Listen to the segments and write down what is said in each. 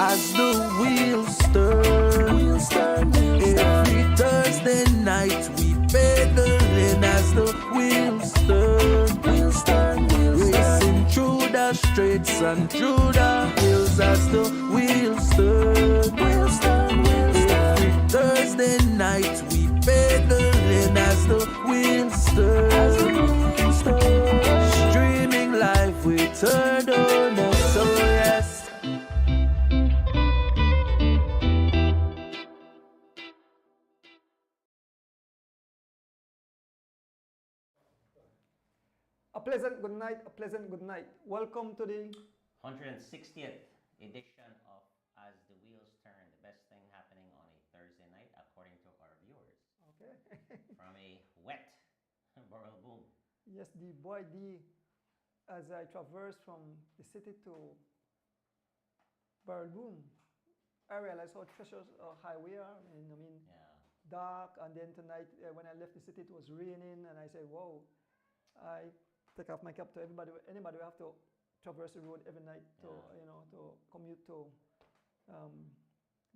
as the wheels turn. Every Thursday night we pedaling as the wheels turn. Racing through the streets and through the hills as the wheels turn. Every Thursday night we pedaling as the wheels turn. Streaming live we turn on us, so yes. A pleasant good night, a pleasant good night. Welcome to the 160th edition of As the Wheels Turn, the best thing happening on a Thursday night, according to our viewers. okay. From a wet Borough Boom. Yes, the boy D. As I traverse from the city to Barrelboom, I realized how treacherous a highway are. I mean, Yeah. dark, and then tonight when I left the city, it was raining, and I said, "Whoa!" I take off my cap to everybody. Anybody will have to traverse the road every night to to commute to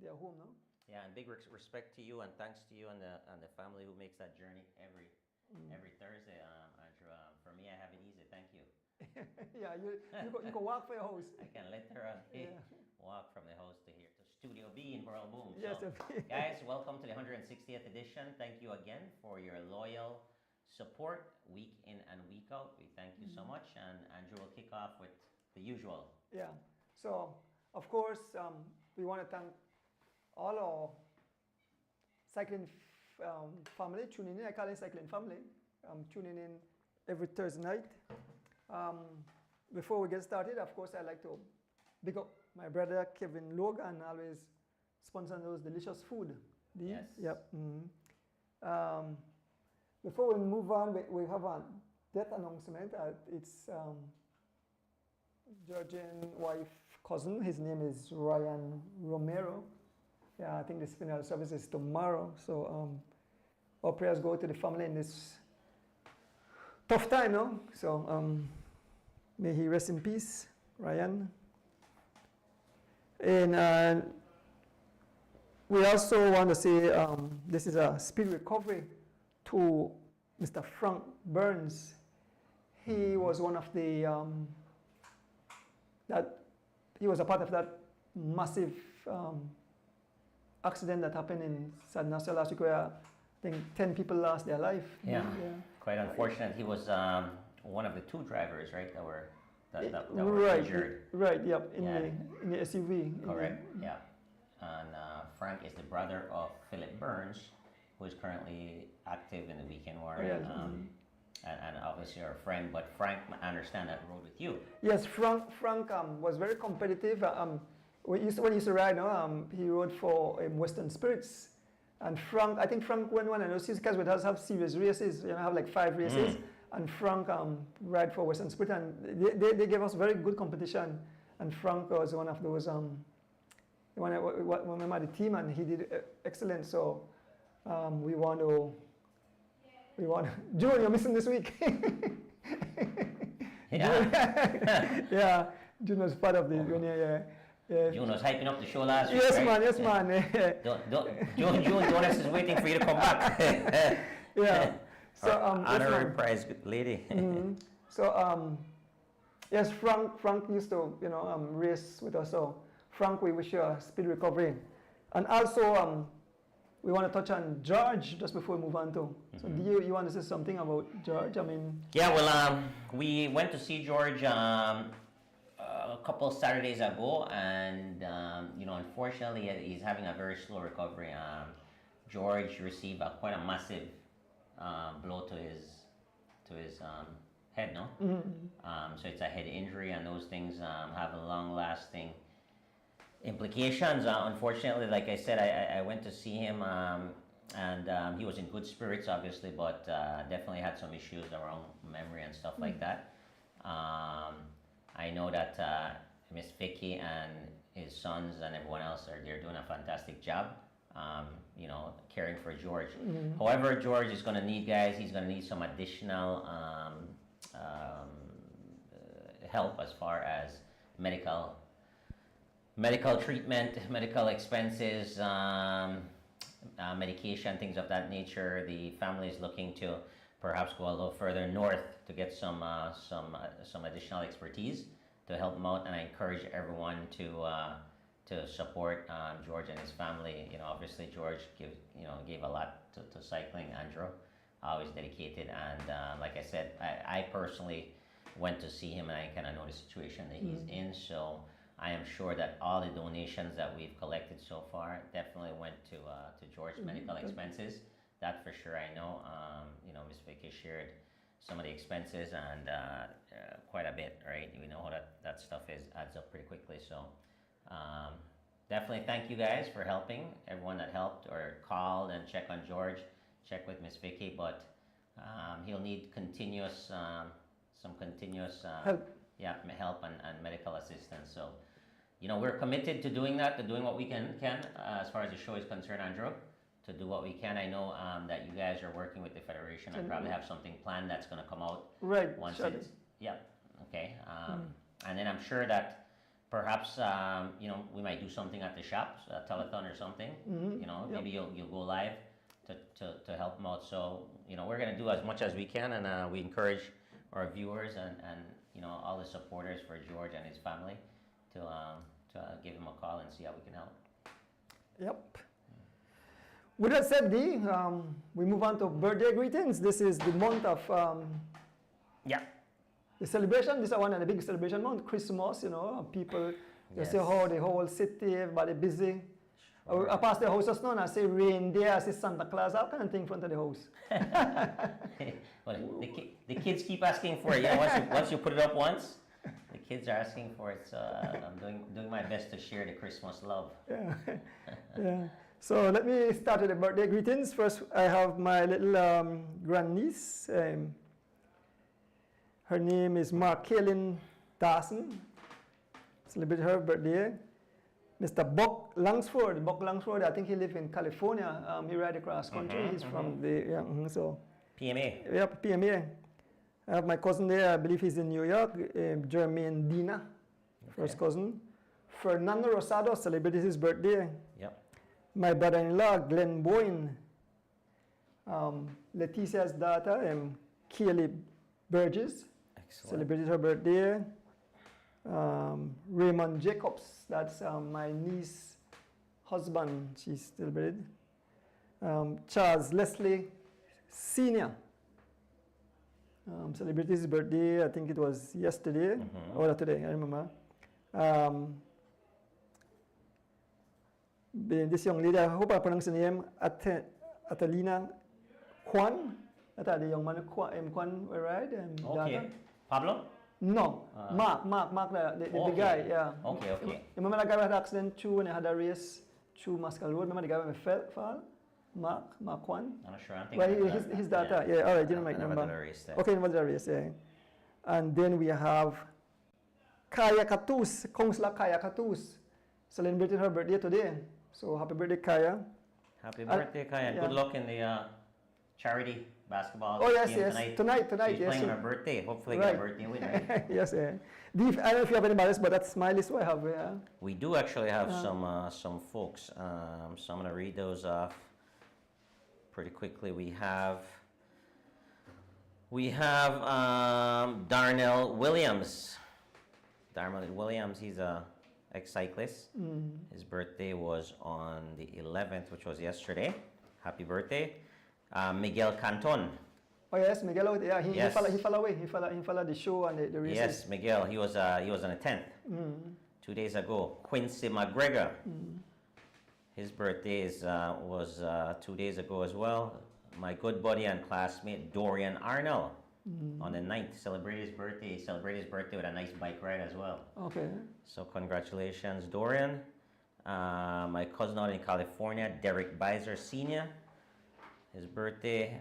their home, no? Yeah, and big respect to you and thanks to you and the family who makes that journey every Thursday, Andrew. For me, I have it easy. Thank you. Yeah, you can walk for your house. I can literally walk from the house to here to Studio B in Borough Boom. Yes, So, guys, welcome to the 160th edition. Thank you again for your loyal support week in and week out. We thank you so much, and Andrew will kick off with the usual. Yeah. So, of course, we want to thank all our cycling family tuning in. I call it cycling family. Tuning in every Thursday night. Before we get started, of course, I'd like to big up my brother Kevin Logan, always sponsoring those delicious food. Yes. Yep. Before we move on, we have a death announcement. It's Georgian wife cousin. His name is Ryan Romero. Yeah, I think the funeral service is tomorrow. So our prayers go to the family in this tough time, no? So may he rest in peace, Ryan. And we also want to say this is a speed recovery to Mr. Frank Burns. He was one of the he was a part of that massive accident that happened in Sadnassia last week, where I think 10 people lost their life. Yeah. Quite unfortunate. He was one of the two drivers, right, that were injured. Right. Yep. In the SUV. Correct. Yeah. And Frank is the brother of Philip Burns, who is currently active in the weekend warrior, and obviously our friend. But Frank, I understand that rode with you. Yes, Frank was very competitive. When he used to ride, he rode for Western Spirits. And Frank, I think Frank went one, and those guys would have serious races. Have like 5 races. And Frank ride for Western Spirit, and they gave us very good competition. And Frank was one of those one of the team, and he did excellent. So we want June, you're missing this week. Yeah. June was part of the yeah. June was hyping up the show last week. Yes, man. June Jonas is waiting for you to come back. Yeah. So honorary prize lady. So yes, Frank used to race with us. So Frank, we wish you a speed recovery. And also we want to touch on George just before we move on to. So do you want to say something about George? I mean. Yeah. Well, we went to see George a couple Saturdays ago, and unfortunately, he's having a very slow recovery. George received quite a massive blow to his head, no? So it's a head injury, and those things have a long-lasting implications. Unfortunately, like I said, I went to see him, and he was in good spirits, obviously, but definitely had some issues around memory and stuff like that. I know that Miss Vicky and his sons and everyone else they're doing a fantastic job. Caring for George. However, George is going to need, guys, he's going to need some additional help as far as medical medical treatment, medical expenses, medication, things of that nature. The family is looking to perhaps go a little further north to get some additional expertise to help them out. And I encourage everyone to support George and his family. You know, obviously George gave a lot to cycling. Andrew, always dedicated, and like I said, I personally went to see him, and I kind of know the situation that he's in. So I am sure that all the donations that we've collected so far definitely went to George's medical expenses. That for sure I know. Ms. Vicky shared some of the expenses, and quite a bit, right? We know how that stuff adds up pretty quickly. So definitely thank you guys for helping, everyone that helped or called and check on George, check with Miss Vicky, but he'll need continuous Help. help and medical assistance. So we're committed to doing that, to doing what we can as far as the show is concerned, Andrew, to do what we can. I know that you guys are working with the federation and probably have something planned that's going to come out Right. once it's okay. And then I'm sure that perhaps we might do something at the shops, a telethon or something. Maybe you'll go live to help them out. So we're going to do as much as we can, and we encourage our viewers and all the supporters for George and his family to give him a call and see how we can help. Yep. With that said, Dee, we move on to birthday greetings. This is the month of the celebration. This is one of the big celebration month, Christmas. People they say how the whole city, everybody busy. I pass the house just now and I say reindeer, I say Santa Claus, all kind of thing in front of the house. Well, the kids keep asking for it. Once you put it up once, the kids are asking for it. So I'm doing my best to share the Christmas love. Yeah. So let me start with the birthday greetings. First, I have my little grandniece. Her name is Markelyn Dawson. Celebrate her birthday. Mr. Buck Langsford, I think he lives in California. He ride across country. He's from the PMA. Yeah, PMA. I have my cousin there. I believe he's in New York. Jermaine Dina, first cousin. Fernando Rosado celebrated his birthday. Yep. My brother-in-law, Glenn Boyne. Leticia's daughter, Kaylee Burgess, celebrated her birthday. Raymond Jacobs, that's my niece's husband, she's celebrated. Charles Leslie Sr. Celebrated his birthday, I think it was yesterday or today, I remember. This young lady, I hope I pronounce the name, Atalina Kwan. That's the young man, Kwan, right? Okay. Pablo? No, Mark, the guy, yeah. Okay. Remember that guy who had an accident when he had a race through Muscle Road? Remember the guy when he fall? Mark Kwan? I'm not sure. I think his daughter, yeah, all right, didn't make number. Okay, never did a race, yeah. And then we have Kaya Katus, Counselor Kaya Katus, celebrating her birthday today. So happy birthday, Kaya. Happy birthday, Kaya. Yeah. Good luck in the charity basketball game tonight. She's playing on her birthday. Hopefully get a birthday win, right? Yes, I don't know if you have any ballots, but that's my list. What I have. We do actually have some folks. So I'm going to read those off pretty quickly. We have Darnell Williams. Darnell Williams, he's a ex-cyclist. His birthday was on the 11th, which was yesterday. Happy birthday. Miguel Canton. Oh yes, Miguel. Yeah, he fell away. He followed the show and the races. Yes, Miguel. He was on the 10th. 2 days ago. Quincy McGregor. His birthday was 2 days ago as well. My good buddy and classmate Dorian Arnold on the 9th celebrated his birthday. He celebrated his birthday with a nice bike ride as well. Okay. So congratulations, Dorian. My cousin out in California, Derek Beiser Sr. His birthday.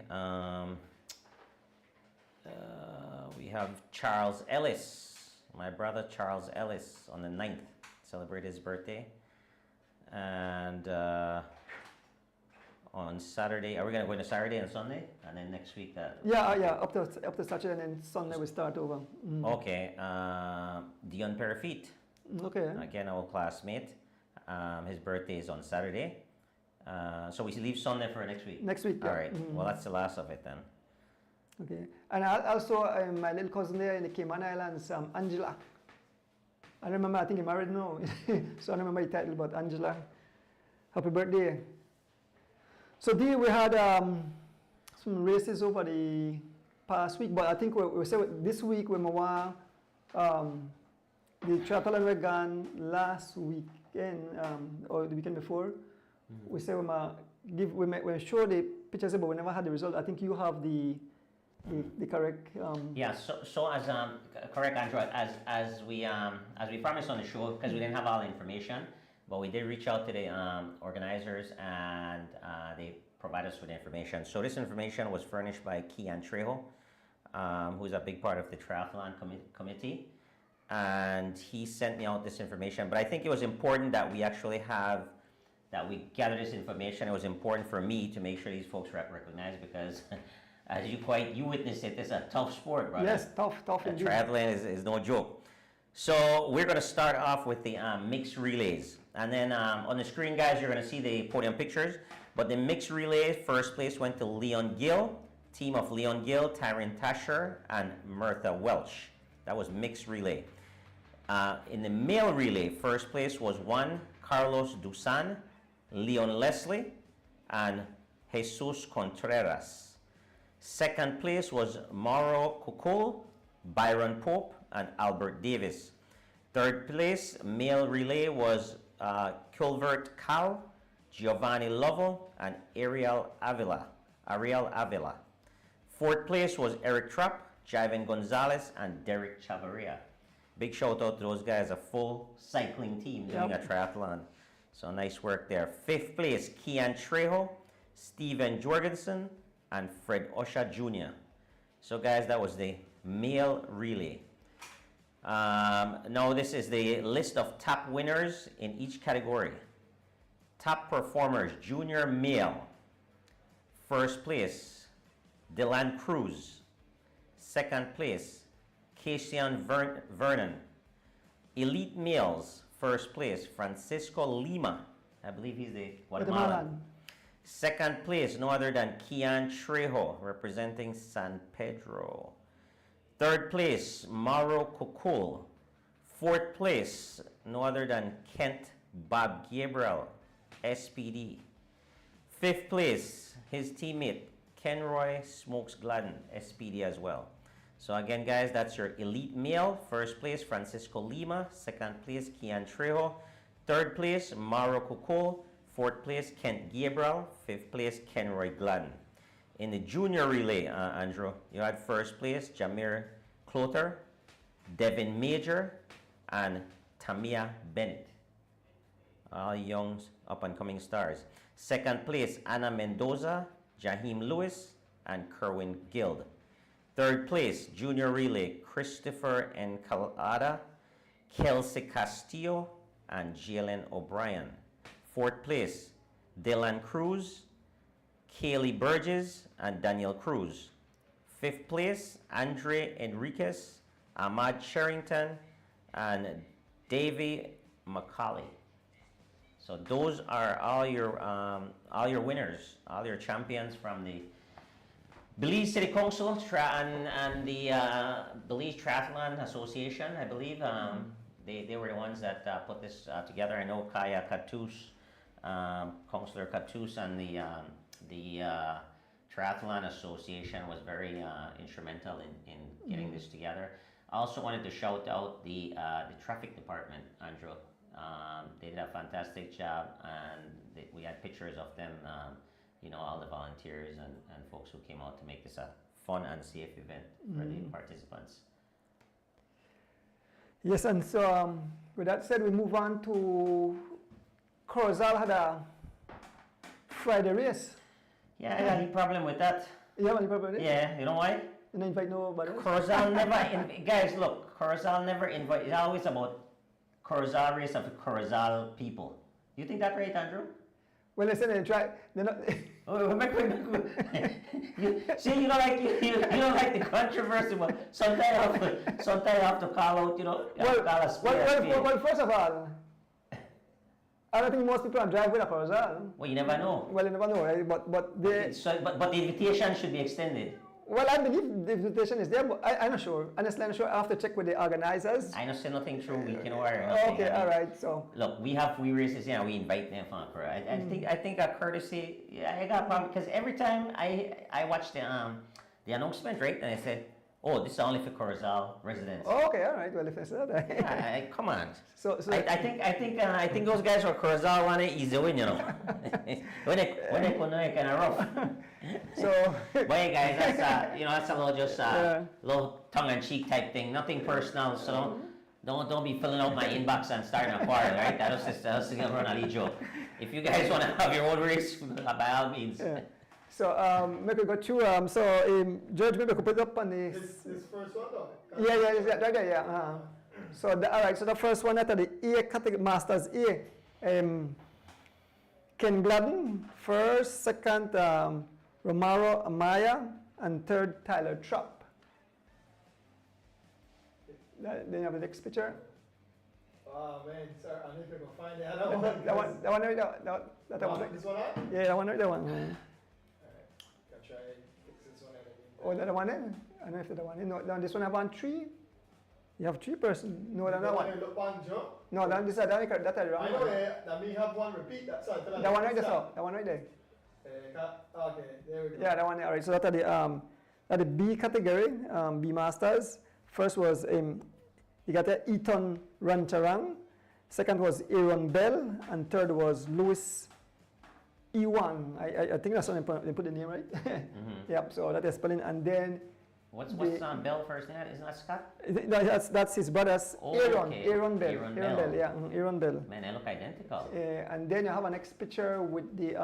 We have Charles Ellis, my brother Charles Ellis, on the 9th, celebrated his birthday. And on Saturday, are we going to go into Saturday and Sunday? And then next week? Up to Saturday and then Sunday we start over. Okay. Dion Perifit, Okay. Again, our classmate. His birthday is on Saturday. So we leave Sunday for next week. Next week. All Yeah. right. Well, that's the last of it then. Okay. And also, my little cousin there in the Cayman Islands, Angela. I remember, I think you're married now. So I remember the title, but Angela, happy birthday. So there we had some races over the past week, but I think we say this week we want the triathlon we gone last weekend or the weekend before. We say we show the pictures, but we never had the result. I think you have the correct. Yeah. So as correct, Andrew. As we promised on the show, because we didn't have all the information, but we did reach out to the organizers and they provided us with information. So this information was furnished by Kian Trejo, who's a big part of the Triathlon committee, and he sent me out this information. But I think it was important that we actually we gather this information. It was important for me to make sure these folks recognize, because as you witnessed it, it's a tough sport, brother. Yes, tough indeed. Triathlon is no joke. So we're going to start off with the mixed relays. And then on the screen, guys, you're going to see the podium pictures. But the mixed relay, first place went to Leon Gill, team of Leon Gill, Tyron Tasher, and Mirtha Welch. That was mixed relay. In the male relay, first place was Juan Carlos Dusan, Leon Leslie, and Jesus Contreras. Second place was Mauro Kukul, Byron Pope, and Albert Davis. Third place, male relay, was Culvert Cal, Giovanni Lovell, and Ariel Avila. Fourth place was Eric Trapp, Jivan Gonzalez, and Derek Chavarria. Big shout out to those guys, a full cycling team doing a triathlon. So nice work there. Fifth place, Kian Trejo, Steven Jorgensen, and Fred Osha Jr. So guys, that was the male relay. Now this is the list of top winners in each category. Top performers, junior male. First place, Dylan Cruz. Second place, Cassian Vernon. Elite males, first place, Francisco Lima. I believe he's the Guatemalan. Second place, no other than Kian Trejo, representing San Pedro. Third place, Mauro Kukul. Fourth place, no other than Kent Bob Gabriel, SPD. Fifth place, his teammate, Kenroy Smokes Gladden, SPD as well. So again, guys, that's your elite male. First place, Francisco Lima. Second place, Kian Trejo. Third place, Mauro Kukul. Fourth place, Kent Gabriel. Fifth place, Kenroy Gladden. In the junior relay, Andrew, you had first place, Jamir Clotter, Devin Major, and Tamia Bennett. All young up-and-coming stars. Second place, Anna Mendoza, Jaheim Lewis, and Kerwin Guild. Third place, junior relay, Christopher Encalada, Kelsey Castillo, and Jalen O'Brien. Fourth place, Dylan Cruz, Kaylee Burgess, and Daniel Cruz. Fifth place, Andre Enriquez, Ahmad Sherrington, and Davey McCauley. So those are all your winners, all your champions from the Belize City Council and the Belize Triathlon Association, I believe. They were the ones that put this together. I know Kaya Katus, Councillor Katus, and the Triathlon Association was very instrumental in getting this together. I also wanted to shout out the traffic department, Andrew. They did a fantastic job, and we had pictures of them, all the volunteers and folks who came out to make this a fun and safe event for the participants. Yes, and so with that said, we move on to Corozal had a Friday race. Yeah, I got any problem with that. You have any problem with it? Yeah, you know why? You don't invite nobody else? Corozal guys, look, Corozal never invite. It's always about Corozal race of the Corozal people. You think that right, Andrew? Well, listen, they're not. See, you don't like you don't like the controversy, but sometimes you have to call out, you know. You have to call a spade a spade. Well, first of all, I don't think most people drive with a Corozal. Well, you never know. Well, you never know, right? But But the invitation should be extended. well, I believe the invitation is there, but I'm not sure. Honestly, I'm not sure. I have to check with the organizers. I don't say nothing through weekend or Okay, all right. So look, we have free races here, and we invite them from Accra. I think a courtesy. Yeah, I got a problem because every time I watch the announcement, right, and I said, oh, this is only for Corozal residents. oh, okay, all right. Well, if it's that, Yeah, come on. so I think those guys from Corozal want to easy win, you know. when they come out, kind of rough. so But hey, guys, that's that's a little just little tongue-in-cheek type thing. Nothing personal, so don't be filling out my inbox and starting a quarrel, right? That was just gonna run a joke. If you guys want to have your own race, by all means. yeah. So maybe go through. George, maybe we could put it up on the. This first one though? Yeah, right there, yeah. So all right. So the first one at the A category, Masters A. Ken Gladden, first, second, Romaro Amaya, and third, Tyler Trapp. Then you have the next picture. Oh man, sir, I need to go find the other one. That one, that one. This one on? Yeah, that one, that one. Alright, I'll try and fix this one. Oh, that one there? I don't know if that one. No, this one have on 3. You have 3 person. No, that one. Look one, Joe. No, that is wrong. I know that me have one repeat. That's all. That one right there, sir. That one right there. Okay, there we go. Yeah, that one. All right. So that's the B category, B Masters. First was you got Eton Rantarang. Second was Aaron Bell, and third was Louis Ewan. I think that's what they put the name right. Yep. So that is spelling, and then. What's Bell first name? Isn't that Scott? No, that's his brother's Aaron. Okay. Aaron Bell. Aaron Aaron Bell. Bell. Yeah, Aaron Bell. Man, they look identical. And then you have a next picture with the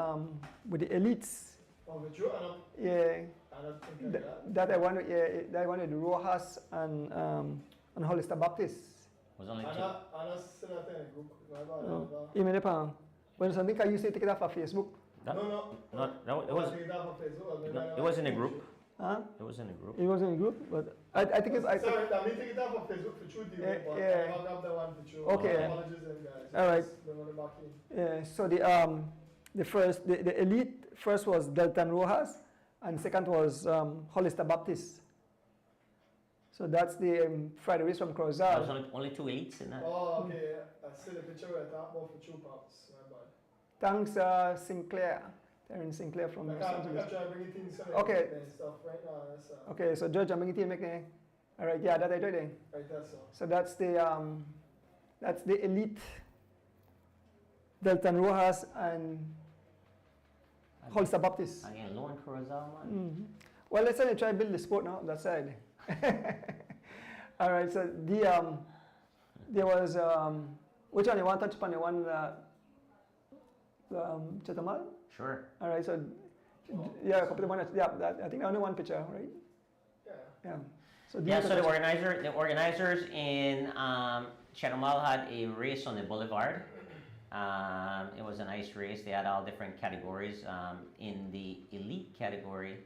elites. Oh, with you? Yeah. I don't think That I wanted. Yeah, that I wanted Rojas and Hollister Baptist. Was only 2. I'm not still not in a group. No. Even if when something I used to take it off of Facebook. No, it was in a group. Huh? It was in a group. It was in a group, but I think it's. Sorry, I mean take it off of Facebook for you, but yeah. I'll grab that one for you. Okay. Apologies then, guys. All right. Just remember back in. Yeah. So the elite first was Deltan Rojas, and second was Hollister Baptist. So that's the Friday race from There was Corozal. only 2 elites in that. Oh, okay. I see the picture where I thought about for 2 pounds. My bad. Thanks, Sinclair. Terence Sinclair from I Los can't Angeles. try bringing things Okay. and stuff right now. That's, Okay, so George, I'm going to make a. All right, yeah, that I do then. right there, so. So that's the elite. Deltan Rojas and Hollister Baptist. Again, Lone Corozal, man. Well, let's say try to build the sport now. That side. All right. So there was which one you want to touch upon? The one Chetamal. Sure. All right. So yeah, a couple of one. Yeah, I think only one picture, right? Yeah. Yeah. So The organizers in Chetamal had a race on the boulevard. It was a nice race. They had all different categories. In the elite category,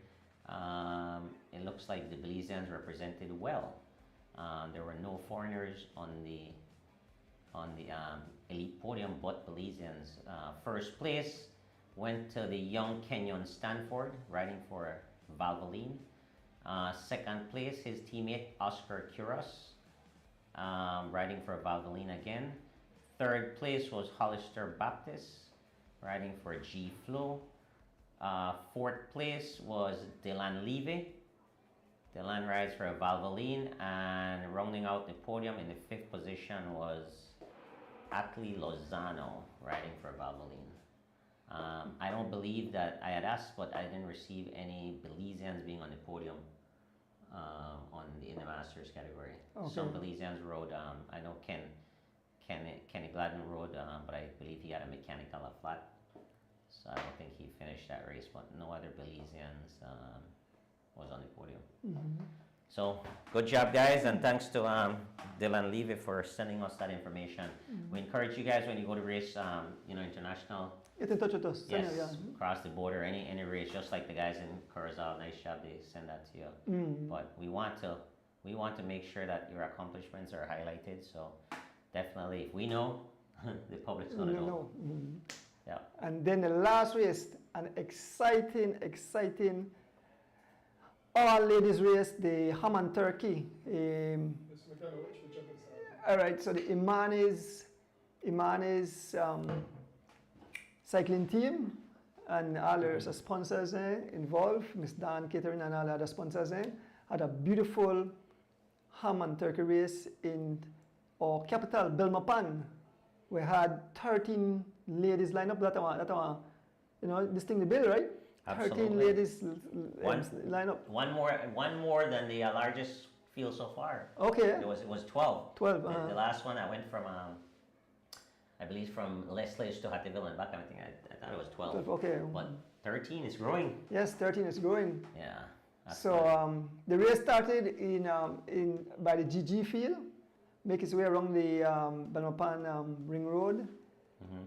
it looks like the Belizeans represented well. There were no foreigners on the elite podium, but Belizeans. First place went to the young Kenyon Stanford, riding for Valvoline. Second place, his teammate Oscar Curas, riding for Valvoline again. Third place was Hollister Baptist, riding for G Flow. Fourth place was Dylan Levy. Dylan rides for Valvoline, and rounding out the podium in the 5th position was Atlee Lozano, riding for Valvoline. I don't believe that I had asked, but I didn't receive any Belizeans being on the podium in the Masters category. Okay. Some Belizeans rode. I know Kenny Gladden rode, but I believe he had a mechanical flat, so I don't think he finished that race. But no other Belizeans was on the podium. So good job, guys, and thanks to Dylan Levy for sending us that information. We encourage you guys when you go to race, international Get in touch with us. Yes, Yeah. cross the border, any race, just like the guys in Curacao. Nice job, they send that to you. But we want to make sure that your accomplishments are highlighted. So definitely, if we know, the public's gonna know. Yeah. And then the last race, an exciting all ladies race, the ham and turkey. Mr. McKenna, which of it's All right, so the Imanes cycling team and all the sponsors involved, Miss Dan Catering and all the other sponsors had a beautiful ham and turkey race in our capital, Belmopan. We had 13 ladies lined up. That this thing the bill, right? Absolutely. 13 ladies lined up. One more than the largest field so far. Okay. It was 12. 12. The last one I went from, I believe from Leslie to Hattiville and back. I thought it was 12. 12, okay. But 13 is growing. Yes, 13 is growing. Yeah. So the race started by the GG field, make its way around the Belmopan Ring Road,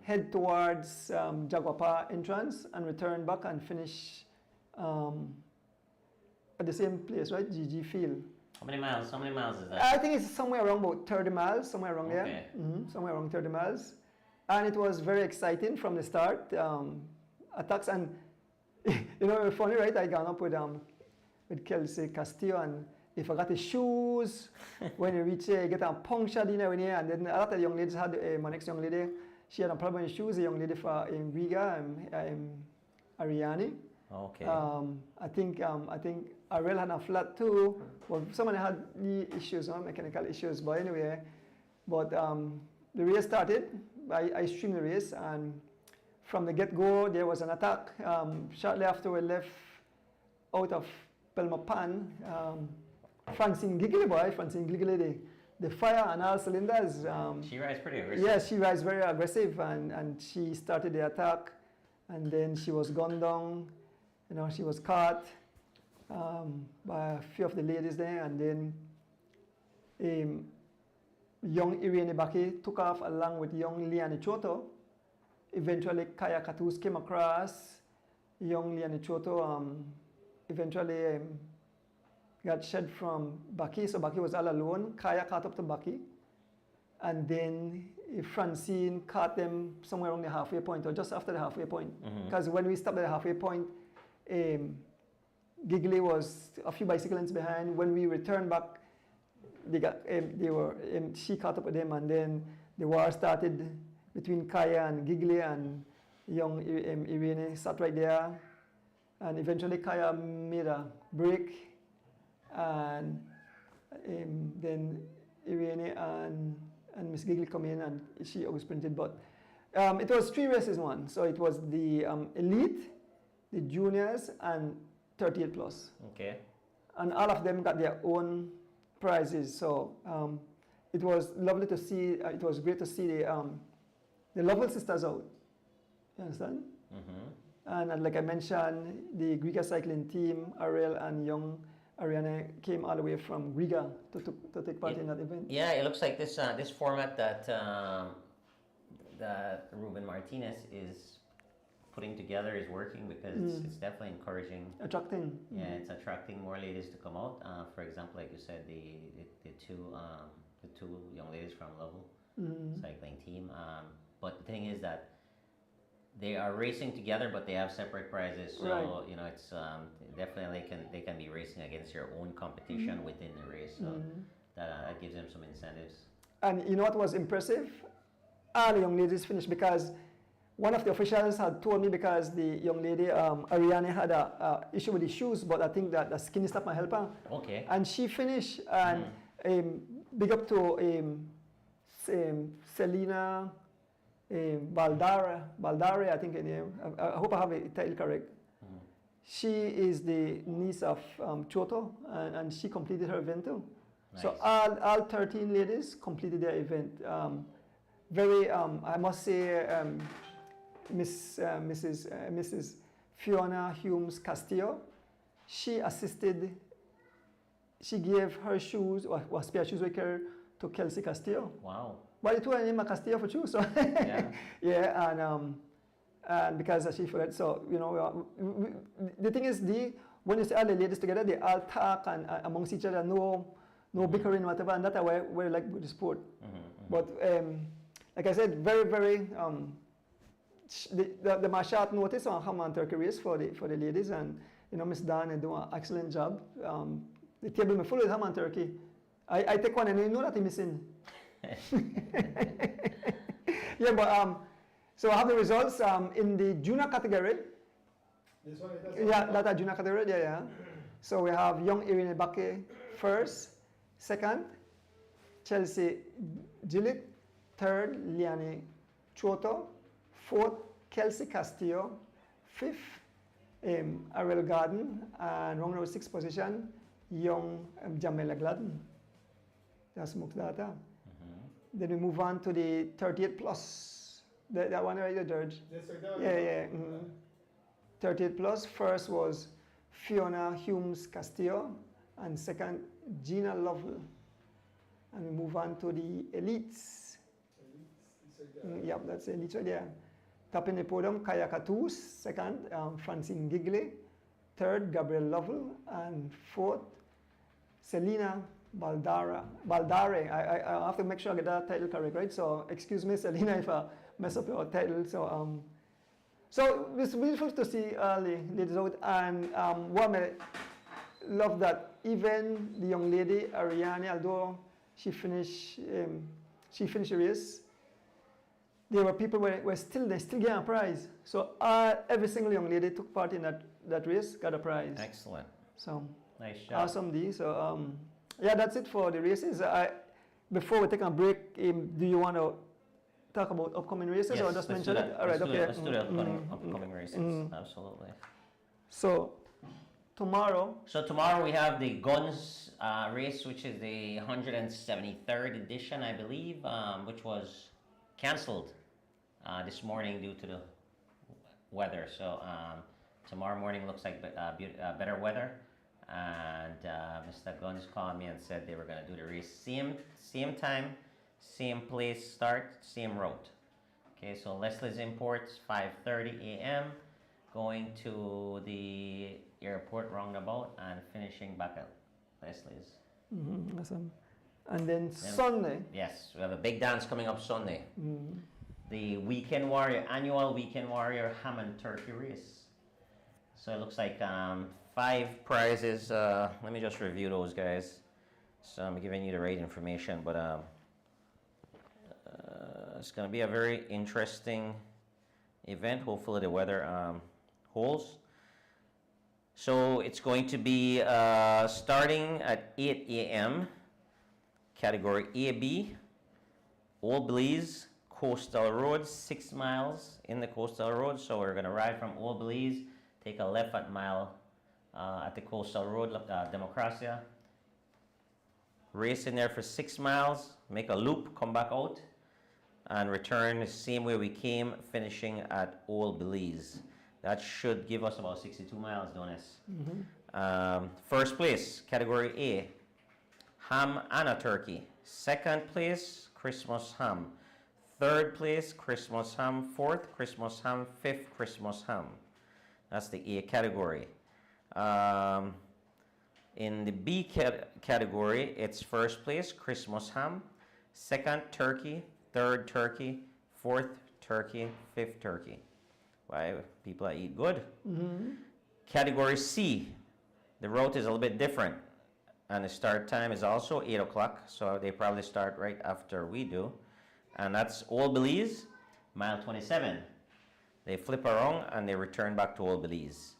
head towards Jaguapa entrance, and return back and finish at the same place, right? GG field. How many miles is that? I think it's somewhere around about 30 miles, somewhere around Okay. there. Somewhere around 30 miles. And it was very exciting from the start. Attacks and, funny, right? I got up with Kelsey Castillo, and he forgot his shoes. When he reached he get a punctured in here, and then a lot of the young ladies had, my next young lady, she had a problem with his shoes, a young lady in Riga, Ariane. Okay. I think Ariel had a flat too. Well, somebody had the issues, mechanical issues. But anyway, the race started. I streamed the race, and from the get-go, there was an attack. Shortly after we left out of Belmopan, Francine Giggly, the fire on all cylinders. She rides pretty aggressive. Yes, she rides very aggressive, and she started the attack, and then she was gunned down. She was caught by a few of the ladies there, and then young Irene Baki took off along with young Liane Choto. Eventually, Kaya Katus came across. Young Liane Choto eventually got shed from Baki, so Baki was all alone. Kaya caught up to Baki, and then Francine caught them somewhere around the halfway point, or just after the halfway point. Because when we stopped at the halfway point, Giggly was a few bicycle lengths behind. When we returned back, she caught up with them, and then the war started between Kaya and Giggly, and young Irene sat right there, and eventually Kaya made a break, and then Irene and Miss Giggly come in, and she out-sprinted. But it was 3 races in one, so it was the elite, the juniors, and 38 plus. Okay. And all of them got their own prizes. So it was lovely to see. It was great to see the Lovell sisters out. You understand? And like I mentioned, the Riga cycling team, Ariel and young Ariane, came all the way from Riga to take part in that event. Yeah, it looks like this format that Ruben Martinez is putting together is working, because it's definitely encouraging. Attracting. Yeah, it's attracting more ladies to come out. For example, like you said, the two young ladies from Lovell cycling team. But the thing is that they are racing together, but they have separate prizes. So Right. It's definitely they can be racing against your own competition within the race. So that gives them some incentives. And you know what was impressive? All the young ladies finished, because one of the officials had told me, because the young lady, Ariane, had a issue with the shoes, but I think that the skinny stuff might help her. Okay. And she finished, and big up to Selena Baldare, I think her name. I hope I have the title correct. She is the niece of Choto, and she completed her event too. Nice. So all 13 ladies completed their event. I must say, Mrs. Fiona Humes Castillo, she assisted. She gave her shoes, or spare shoes with her, to Kelsey Castillo. Wow. But it was named Castillo for shoes. So Yeah. yeah, and and because she forgot, so the thing is, when you see all the ladies together, they all talk and amongst each other, no bickering, whatever, and that's why we like with the sport. But like I said, very, very. The martial art notice on ham and turkey race for the ladies, and Miss Dan do an excellent job. The table is full with ham and turkey. I take one and you know that I'm missing. Yeah, but so I have the results in the junior category. This one it does. Yeah, that's a junior category. Yeah. So we have young Irene Bakke first, second, Chelsea Gillett, third, Liane Choto, fourth, Kelsey Castillo, fifth, Ariel Garden, and round number 6 position, young Jamela Gladden. That's Mukdata. Then we move on to the 38 plus. That one right there, George. This right there. Yeah. 38 plus. First was Fiona Humes Castillo, and second, Gina Lovell. And we move on to the elites. Yep, that's the elites right there. Top in the podium, Kaya Katus, second, Francine Gigley, third, Gabrielle Lovell, and fourth, Selena Baldare. I have to make sure I get that title correct, right? So excuse me, Selena, if I mess up your title. So it's beautiful to see the ladies out, and what I love that even the young lady Ariane, although she finished the race, there were people were still getting a prize. So every single young lady took part in that race, got a prize. Excellent. So Nice job. awesome D. So yeah, that's it for the races. Before we take a break, do you want to talk about upcoming races or just mention it? All right, okay. Let's do the upcoming races. Absolutely. So tomorrow. So tomorrow we have the guns race, which is the 173rd edition, I believe, which was canceled this morning due to the weather. So tomorrow morning looks like better weather, and Mr. Guns called me and said they were going to do the race same time, same place start, same route. Okay, so Leslie's Imports, 5:30 a.m. going to the airport roundabout and finishing back at Leslie's. Awesome. And then Sunday. Yes, we have a big dance coming up Sunday. The Weekend Warrior, annual Weekend Warrior ham and turkey race. So it looks like 5 prizes. Let me just review those, guys. So I'm giving you the right information, but it's going to be a very interesting event. Hopefully the weather holds. So it's going to be starting at 8 a.m. Category AB, Old Belize, Coastal Road, 6 miles in the Coastal Road. So we're going to ride from Old Belize, take a left at the Coastal Road, Democracia. Race in there for 6 miles, make a loop, come back out, and return the same way we came, finishing at Old Belize. That should give us about 62 miles, Donis. First place, Category A, ham and a turkey. Second place, Christmas ham. Third place, Christmas ham. Fourth, Christmas ham. Fifth, Christmas ham. That's the A category. In the B category, it's first place, Christmas ham. Second, turkey. Third, turkey. Fourth, turkey. Fifth, turkey. Why? People that eat good. Category C, the route is a little bit different. And the start time is also 8 o'clock, so they probably start right after we do. And that's Old Belize, mile 27. They flip around and they return back to Old Belize.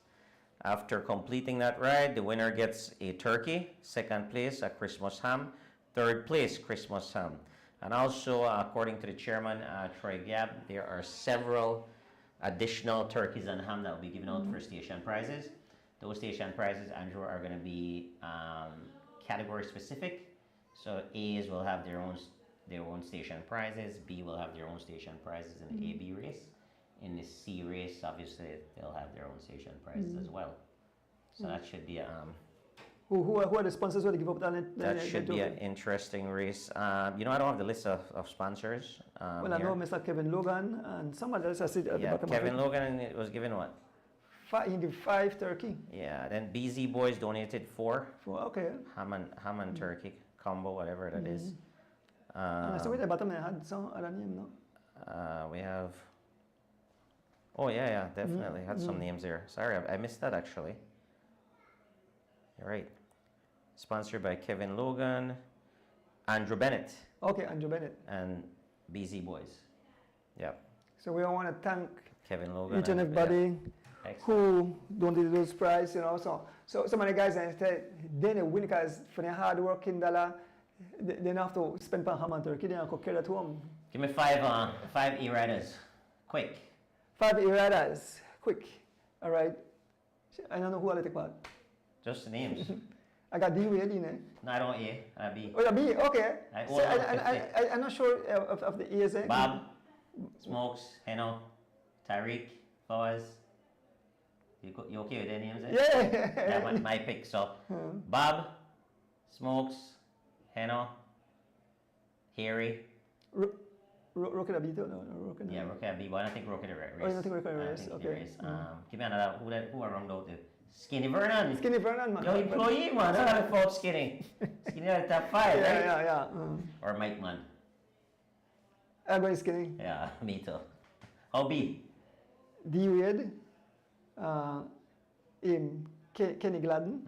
After completing that ride, the winner gets a turkey. Second place, a Christmas ham. Third place, Christmas ham. And also, according to the chairman, Troy Gabb, there are several additional turkeys and ham that will be given out for station prizes. Those station prizes, Andrew, are going to be category specific. So A's will have their own station prizes. B will have their own station prizes in the AB race. In the C race, obviously, they'll have their own station prizes as well. So that should be Who are the sponsors who they give up that? That should be an interesting race. You know, I don't have the list of sponsors. Well, I here. know Mr. Kevin Logan and somebody else I see at the Yeah, bottom. Kevin Logan was given what? He gave 5 turkey. Yeah, then BZ Boys donated 4. Okay. Ham and turkey combo, whatever that is. And I saw at the bottom they had some other name, no? We have. Oh yeah, definitely had some names there. Sorry, I missed that actually. You're right. Sponsored by Kevin Logan, Andrew Bennett, Okay, Andrew Bennett. and BZ Boys. Yeah, So we all want to thank Kevin Logan. each and everybody Excellent. who donated those prize, you know. So some of the guys instead they win because for their hard work in dollar, they don't have to spend on ham and turkey. They can carry at home. Give me 5 E-Riders, quick. 5 iradas, quick. All right. I don't know who I'll take part. Just the names. I got D Wade in it. No, I don't A. I B. Oh, yeah, B. Okay. I- So well, I'm not sure of the E's. Bob, Smokes, Heno, Tariq, Flowers. You okay with their names? Yeah. Yeah, my pick. So, Bob, Smokes, Heno, Harry. Rocket B too? No, Rocket. Yeah, Rocket B, but I don't think Rocket the right race. Oh, you don't think Rocket the I race? think Okay. he race. Give me another. Who around out there? Skinny Vernon. Skinny Vernon, man. Your employee, man. I don't fault Skinny. Skinny at the top 5, Yeah, right? yeah. Or Mike, man. I'm going Skinny. Yeah, me too. How B? D Wade. Kenny Gladden.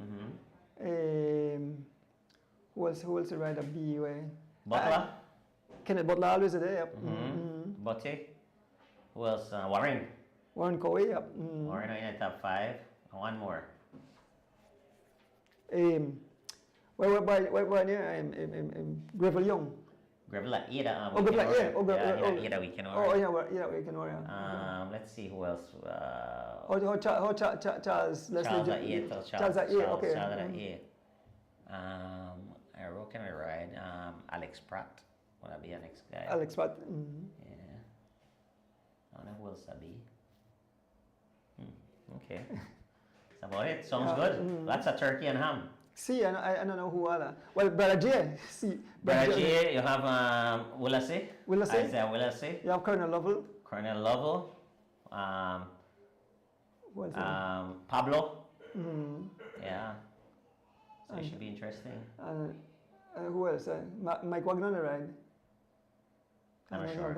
Who else to ride a B way? Butler. Kenneth Butler always there. Yep. Botte. Who else? Warren. Warren Covey. Yep. Warren in the top 5. One more. Where Gravel Young. Gravel at Ada. Oh, Gravel at Ada. Oh, Gravel. Ada weekend. Oh, yeah, we can worry. Let's see who else. Charles Leslie. Charles at A. Charles at A, okay. Charles at A. Who can I ride? Alex Pratt. Will that be the next guy? Alex Pat. Yeah. I don't know who else that be. Okay. That's about it. Sounds good. Lots of turkey and ham. See, I don't know who are. Well, Brother J. See. Brother J, you have Willasey. Willasey. Isaiah Willasey. You have Colonel Lovell. Colonel Lovell. Who else? Pablo. Yeah. So it should be interesting. And who else? Mike Wagner, right? I'm not sure.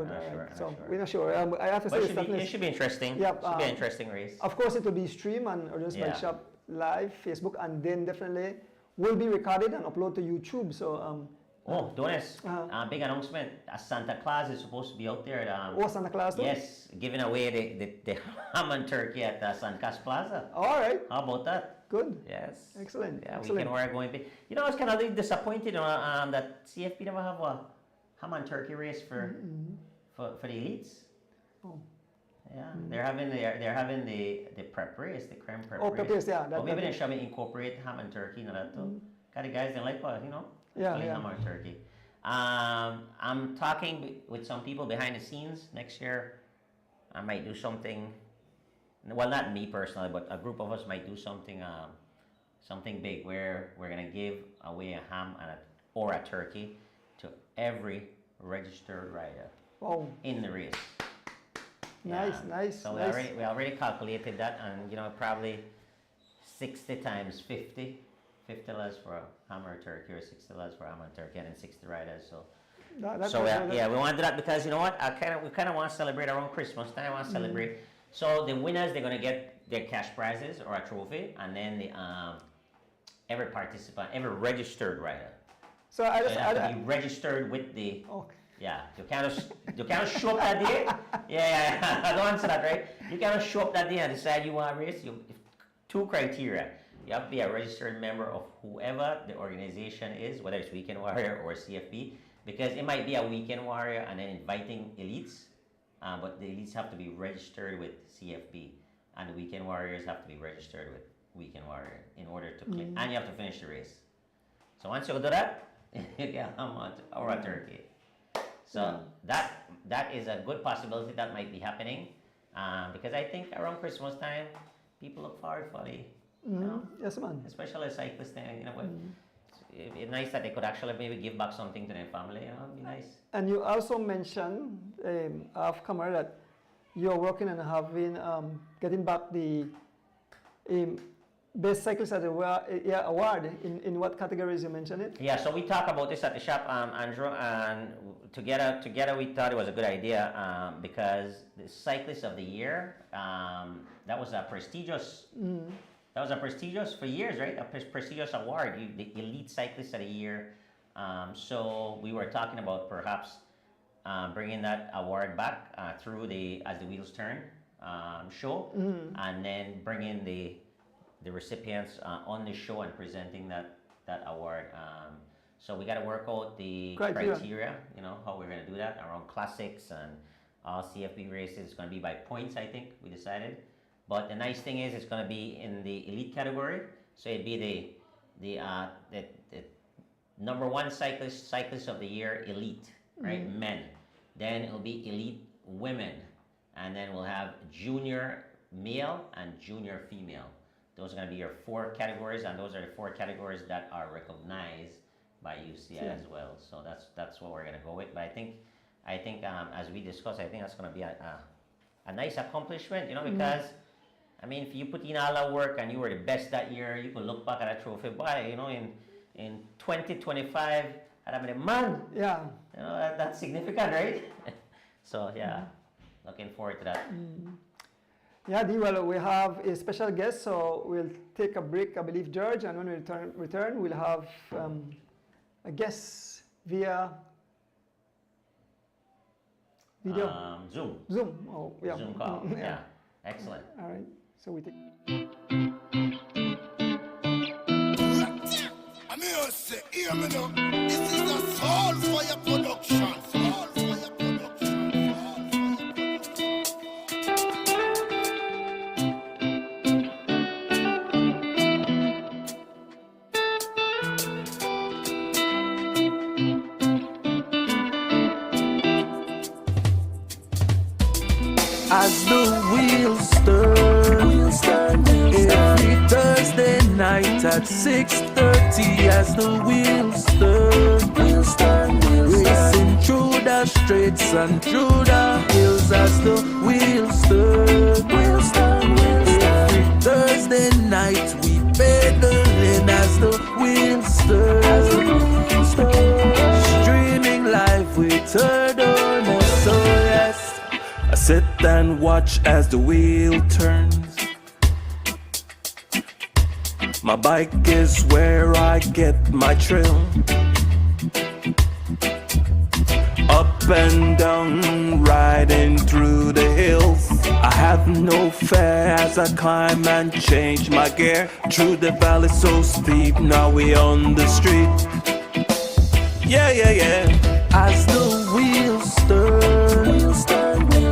So we're not sure. I have to But say it should be interesting. Yep, Should be an interesting race. Of course, it will be streamed on Original Bike Yeah. Shop live, Facebook, and then definitely will be recorded and uploaded to YouTube. So Oh, Donis, big announcement. Santa Claus is supposed to be out there. Santa Claus. Too? Yes, giving away the ham and turkey at San Cas Plaza. All right. How about that? Good. Yes. Excellent. Yeah, Excellent. weekend warrior going big. You know, I was kind of disappointed that CFP never have a ham and turkey race for the elites. Oh. Yeah, they're having the prep race, the creme prep Oh, race. prep race, yeah. But maybe they should incorporate ham and turkey in that too. Cause the guys they like Yeah, actually yeah. ham and turkey. I'm talking with some people behind the scenes. Next year, I might do something. Well, not me personally, but a group of us might do something big where we're gonna give away a ham or a turkey to every registered rider Oh, in the race. nice, Yeah. nice. So nice. we already calculated that, and probably 60 times 50. $50 for a ham or turkey, or $60 for a ham and turkey, and then 60 riders. So we want to do that because you know what? We kind of want to celebrate around Christmas time. I want to celebrate. So the winners, they're gonna get their cash prizes or a trophy, and then the every participant, every registered rider. So I So just you have to be registered with the. okay. Yeah, you cannot show up that day. Yeah, I don't answer that, right? You cannot show up that day and decide you want to race. Two criteria. You have to be a registered member of whoever the organization is, whether it's Weekend Warrior or CFP, because it might be a Weekend Warrior and then inviting elites, but the elites have to be registered with CFP, and the Weekend Warriors have to be registered with Weekend Warrior in order to claim, and you have to finish the race. So once you do that, you get a ham or a turkey. So that is a good possibility that might be happening, because I think around Christmas time, people look forward for the You know, Yes, man. especially cyclists. You know, it's nice that they could actually maybe give back something to their family. You know, it'd be nice. And you also mentioned off camera that you're working on having getting back the best cyclist at the year award. In what categories you mentioned it? Yeah, so we talked about this at the shop, Andrew, and together we thought it was a good idea because the Cyclist of the Year, that was a prestigious. That was a prestigious for years, right? A prestigious award, the Elite Cyclist of the Year. So we were talking about perhaps bringing that award back through the As the Wheels Turn show, and then bringing the recipients on the show and presenting that award. So we got to work out the criteria, you know, how we're going to do that around classics and all CFB races. It's going to be by points, I think we decided. But the nice thing is it's going to be in the elite category. So it'd be the number one cyclist of the year, elite, right? Men. Then it'll be elite women, and then we'll have junior male and junior female. Those are going to be your 4 categories, and those are the 4 categories that are recognized by UCI as well. So that's what we're going to go with. But I think as we discussed, I think that's going to be a nice accomplishment, you know, because I mean, if you put in all that work and you were the best that year, you can look back at that trophy. But you know, in 2025, I'm the man. Yeah. You know, that's significant, right? So yeah, looking forward to that. Yeah, Dee, well, we have a special guest, so we'll take a break, I believe, George, and when we return we'll have a guest via video. Zoom. Zoom. Oh, yeah. Zoom call. Yeah. Excellent. All right. So we take. I'm here to say, hear me now. This is a Soul Fire production. Soul Fire production. As the wheels turn, every Thursday night at 6:30. As the wheels turn, racing through the streets and through the hills. As the wheels turn, every Thursday night we pedaling. As the wheels turn, streaming live with Turtle. So yes, I sit and watch as the wheel turns. My bike is where I get my thrill. Up and down, riding through the hills. I have no fear as I climb and change my gear. Through the valley so steep, now we on the street. Yeah, yeah, yeah. As the wheels turn,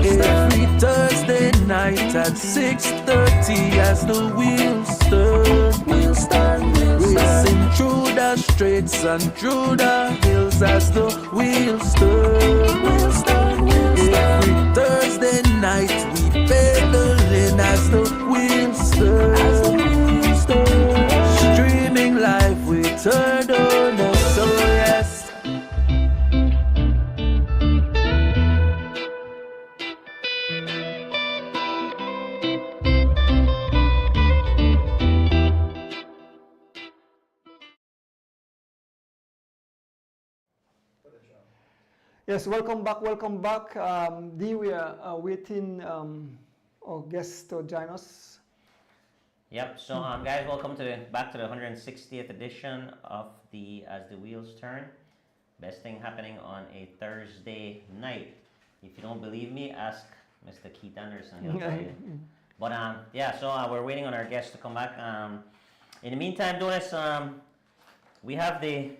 every Thursday night at 6:30. As the wheels turn, racing through the streets and through the hills. As the wheels turn, every Thursday night we pedaling. As the wheels turn, streaming live with Turtle. So yes. Yes, welcome back. Dee, we are waiting our guest to join us. Yep. So guys, welcome back to the 160th edition of the As the Wheels Turn. Best thing happening on a Thursday night. If you don't believe me, ask Mr. Keith Anderson. He'll tell you. But yeah, so we're waiting on our guest to come back. In the meantime, Donis, we have the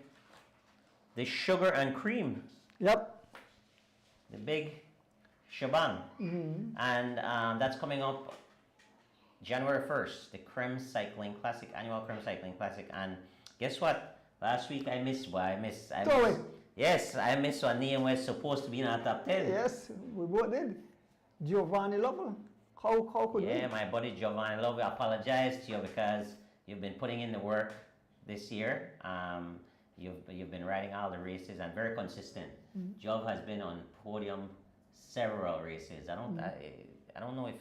sugar and cream. Yep. The big shebang. And that's coming up January 1st, the Creme Cycling Classic, annual Creme Cycling Classic. And guess what? Last week I missed. Yes, I missed one name was supposed to be in our top 10. Yes, we both did. Giovanni Lovell. How could you? Yeah, my buddy Giovanni Love, I apologize to you because you've been putting in the work this year. You've been riding all the races and very consistent. Jov has been on podium several races. I don't know if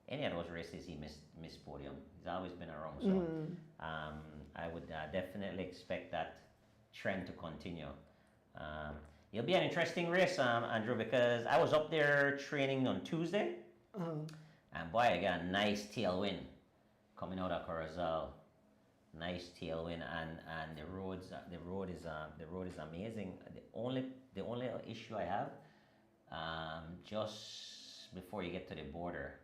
any of those races he missed podium. He's always been around. So I would definitely expect that trend to continue. It'll be an interesting race, Andrew, because I was up there training on Tuesday, and boy, I got a nice tailwind coming out of Corozal. Nice tailwind, and the road is amazing. The only issue I have, just before you get to the border.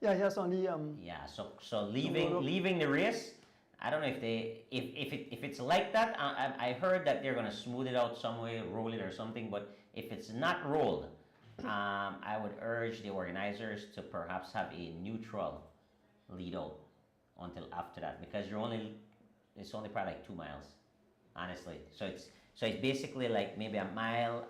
Yeah, yes, on the Yeah, so leaving the race, I don't know if it's like that. I heard that they're gonna smooth it out some way, roll it or something. But if it's not rolled, I would urge the organizers to perhaps have a neutral lead out until after that, because it's only probably like 2 miles, honestly. So it's basically like maybe a mile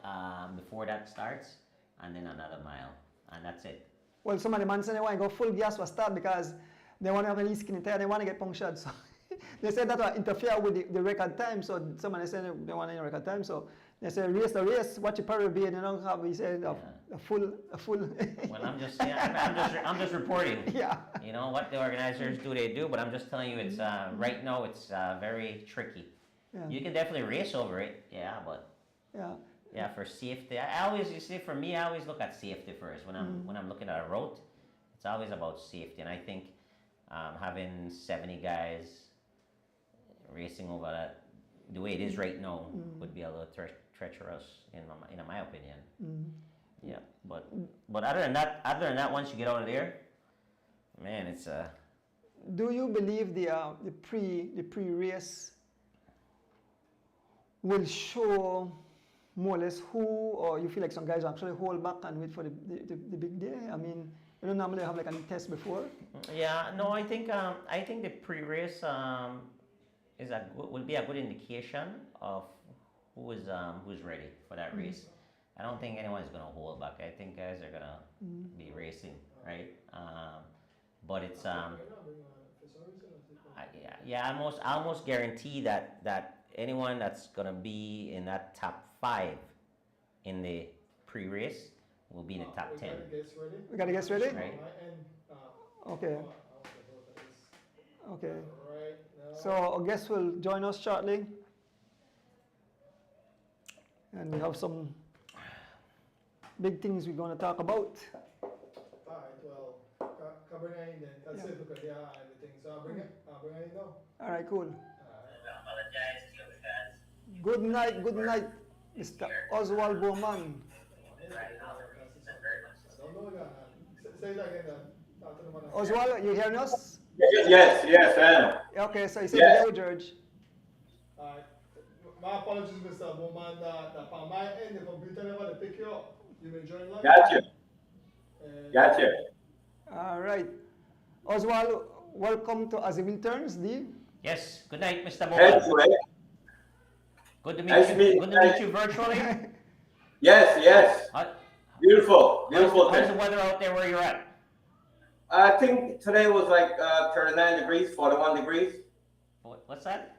before that starts, and then another mile, and that's it. well, some of the man say they want to go full gas for start because they want to have a skinny tire, they want to get punctured. So they said that will interfere with the record time. So somebody said they want a record time. So they say race the race, watch your parry be, and you don't have, he said, a full. Well, I'm just reporting. Yeah. You know what the organizers do, they do. But I'm just telling you, it's right now it's very tricky. Yeah. You can definitely race over it, but for safety, for me, I always look at safety first when I'm looking at a route. It's always about safety, and I think having 70 guys racing over that the way it is right now would be a little treacherous in my opinion. Yeah, but other than that, once you get out of there, man, it's Do you believe the pre-race will show more or less who, or you feel like some guys actually hold back and wait for the big day? I mean, you don't normally have like a test before. Yeah, no, I think the pre-race will be a good indication of who's ready for that race. I don't think anyone's gonna hold back. I think guys are gonna be racing, right? But it's I almost guarantee that anyone that's gonna be in that top 5 in the pre-race will be in the top 10. We gotta get ready. Right. Okay. Okay. Right now. So our guest will join us shortly, and we have some big things we're going to talk about. Alright, well, can bring her in then. That's it because they are everything. So I'll bring her in now. All right, cool. I apologize to you guys. Good night, Mr. Oswald Bowman. I don't know that. Say that again then. Oswald, you hearing us? Yes, I am. Okay, so you said Yeah. hello, George. Alright. My apologies, Mr. Bowman, that on my end, the computer never pick you up. You may join live. Gotcha. All right. Oswald, welcome to As Evil Turns, D. Yes. Good night, Mr. Thank Bowman. you, eh? Good to Nice meet to you. meet Good you. to meet you virtually. Yes. How- Beautiful How's the thing. weather out there where you're at? I think today was like 39 degrees, 41 degrees. What's that?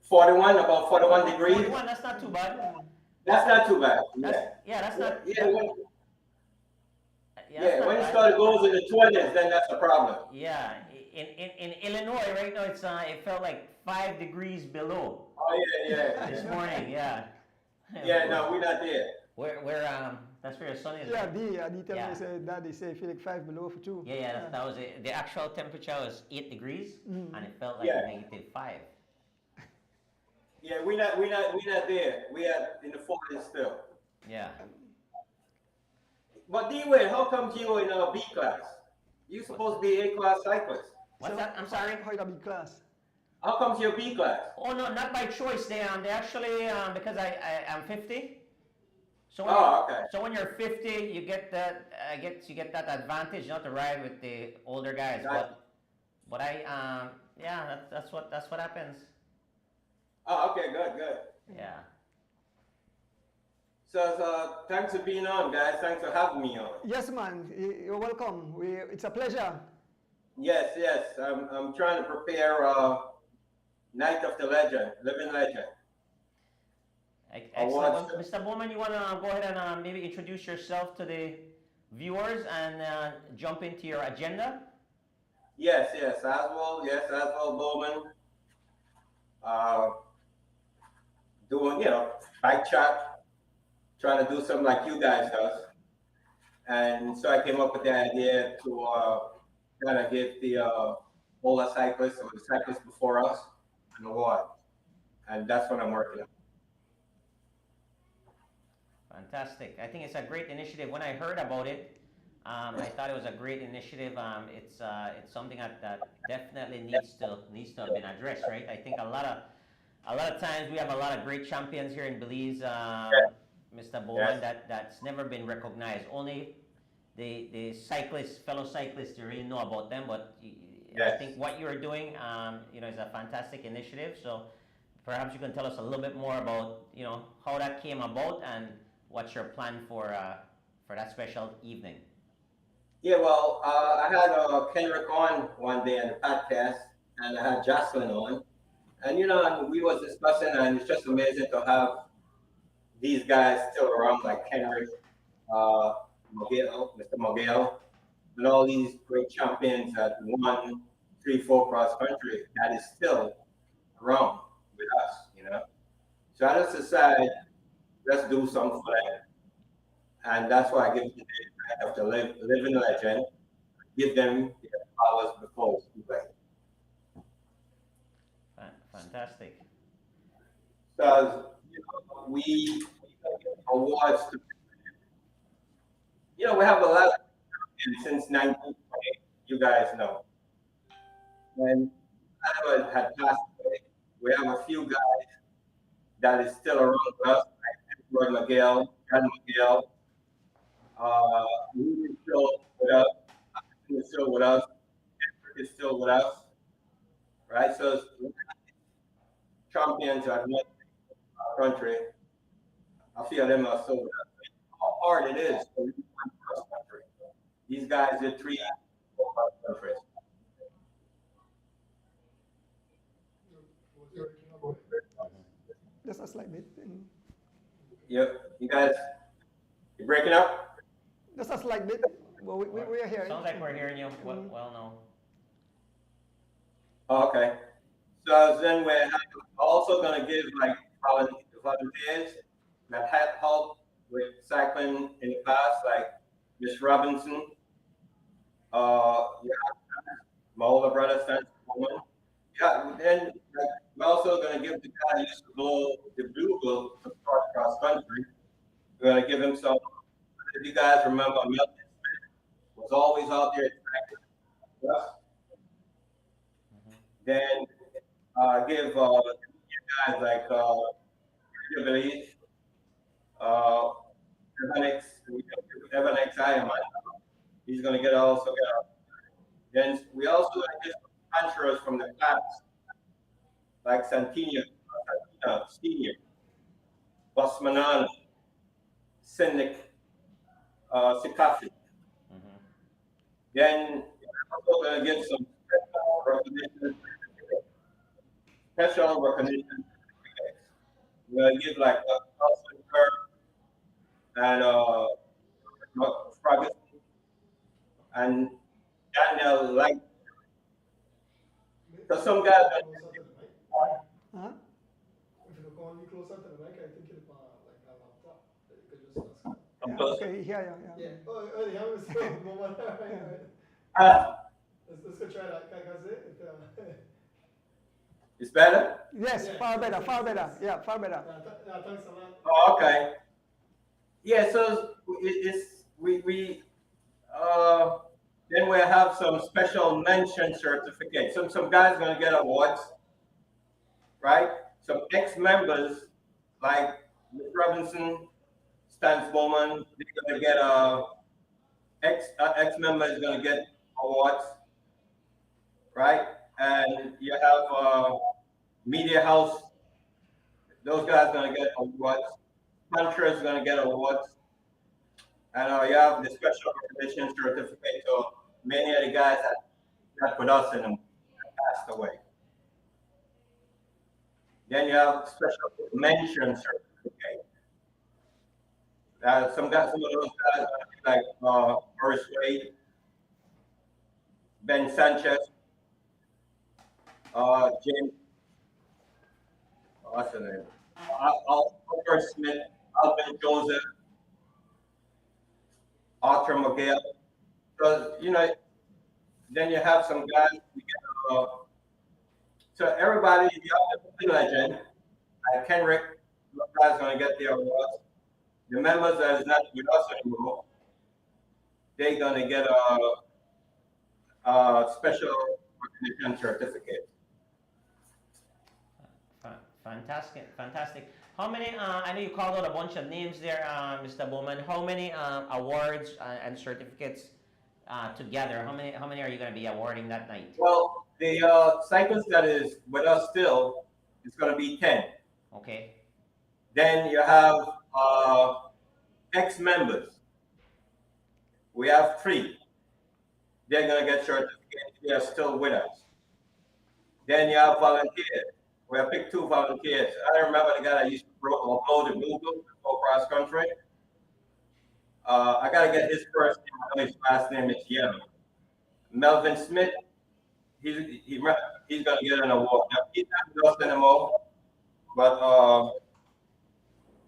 41, about 41 degrees. 41, that's not too bad. That's not too bad. That's not. Yeah, when that's not it bad. started goes in the 20s, then that's a problem. Yeah, in Illinois right now it felt like 5 degrees below Oh, yeah. this morning. Yeah. Yeah, no, we're not there. Where that's where your son is. Yeah, right? D tell Yeah. me, say, Daddy say feel like 5 below for 2. Yeah, that was it. The actual temperature was 8 degrees, and it felt like Yeah. -5. Yeah, we're not there. We are in the 40s still. Yeah. But D-Way, how come you in B class? You supposed to be A class cyclist. What's that? I'm sorry. How you got big class? How come you're B class? Oh no, not by choice. They actually because I'm 50. So when Okay. So when you're 50, you get that that advantage, you know, to ride with the older guys. Gotcha. But that's what happens. Oh, okay, good. Yeah. So thanks for being on, guys. Thanks for having me on. Yes, man. You're welcome. It's a pleasure. Yes. I'm trying to prepare Night of the Legend, Living Legend. Excellent. Awards. Well, Mr. Bowman, you want to go ahead and maybe introduce yourself to the viewers and jump into your agenda? Yes, Oswald Bowman. Uh, doing, bike chat, trying to do something like you guys does. And so I came up with the idea to kind of give the older cyclists or the cyclists before us an award. And that's what I'm working on. Fantastic. I think it's a great initiative. When I heard about it, I thought it was a great initiative. It's something that definitely needs to have been addressed, right? I think a lot of times we have a lot of great champions here in Belize, Mr. Bowman, Yes. that's never been recognized. Only the cyclists, fellow cyclists, you really know about them. But I Yes. think what you're doing, is a fantastic initiative. So perhaps you can tell us a little bit more about how that came about and what's your plan for that special evening. Yeah, well, I had Kendrick on one day on the podcast, and I had Jocelyn on. And, and we was discussing, and it's just amazing to have these guys still around, like Kendrick, Mr. Miguel, and all these great champions that won 3, 4 cross country that is still around with us. So I just decided, let's do something for them. And that's why I give the day of the living legend, give them the flowers before it's too late. Fantastic. So, we give awards to, we have a lot of since 1920, you guys know. And Edward had passed away. We have a few guys that is still around with us, like Edward Miguel, John Miguel, Louis is still with us, Austin is still with us, Edward is still with us, right? So champions that won our country, a few of them are still with us. How hard it is to win cross country. These guys did 3 cross countries. Just a slight bit. You guys, you breaking up? Just a slight bit. Well, we are here. Sounds like we're hearing you well now. Oh, okay. So then we're also going to give like volunteers that have helped with cycling in the past, like Miss Robinson, my older brother, Stan Coleman. Yeah, then we're also going to give the guy who used to blow the bugle to start cross country. We're going to give him some. If you guys remember, Milton Smith was always out there with us. Then give you guys like Belize, Evan X Ironman. He's going to get also get up. Then we also going to get some punchers from the class, like Santino, Senior, Bosmanan, Cynic, Sikafi. Then we're also going to get some special recognition. We're going to give like Austin Kerr and Ferguson and Daniel Light. So some guys Closer to the mic. Huh? If you call me closer to the mic, I think it's like a laptop that you could just ask. Yeah, close. okay, yeah. Yeah. Oh, yeah, we're still moment. All right. Let's go try that. Can I say it? It's better? Yes, Yeah. far better. Yeah, far better. Yeah, thanks a lot. Oh, okay. Yeah, so we then we have some special mention certificates. Some guys gonna get awards, right? Some ex-members like Miss Robinson, Stan Bowman, they're gonna get ex-member is gonna get awards, right? And you have Media House, those guys gonna get awards. Contra is gonna get awards. And you have the special recognition certificate. So many of the guys that put us in them passed away. Then you have special mention certificate. Some of those guys are like Horace Wade, Ben Sanchez, James, what's the name? Albert Smith, Alvin Joseph, Arthur Miguel. So then you have some guys. So everybody, you have the legend. Like Kenrick, guys gonna get their awards. The members that is not with us anymore, they're gonna get a special recognition certificate. Fantastic, fantastic. How many? I know you called out a bunch of names there, Mr. Bowman. How many awards and certificates together? How many are you going to be awarding that night? Well, the cyclist that is with us still is going to be 10. Okay. Then you have ex-members. We have 3. They're going to get certificates. They are still with us. Then you have volunteers. We have picked 2 volunteers. I remember the guy that used to upload the Google for cross country. I gotta get his first name. I know his last name is Yellow. Melvin Smith. He's gonna get an award. Now, he's not with us anymore, but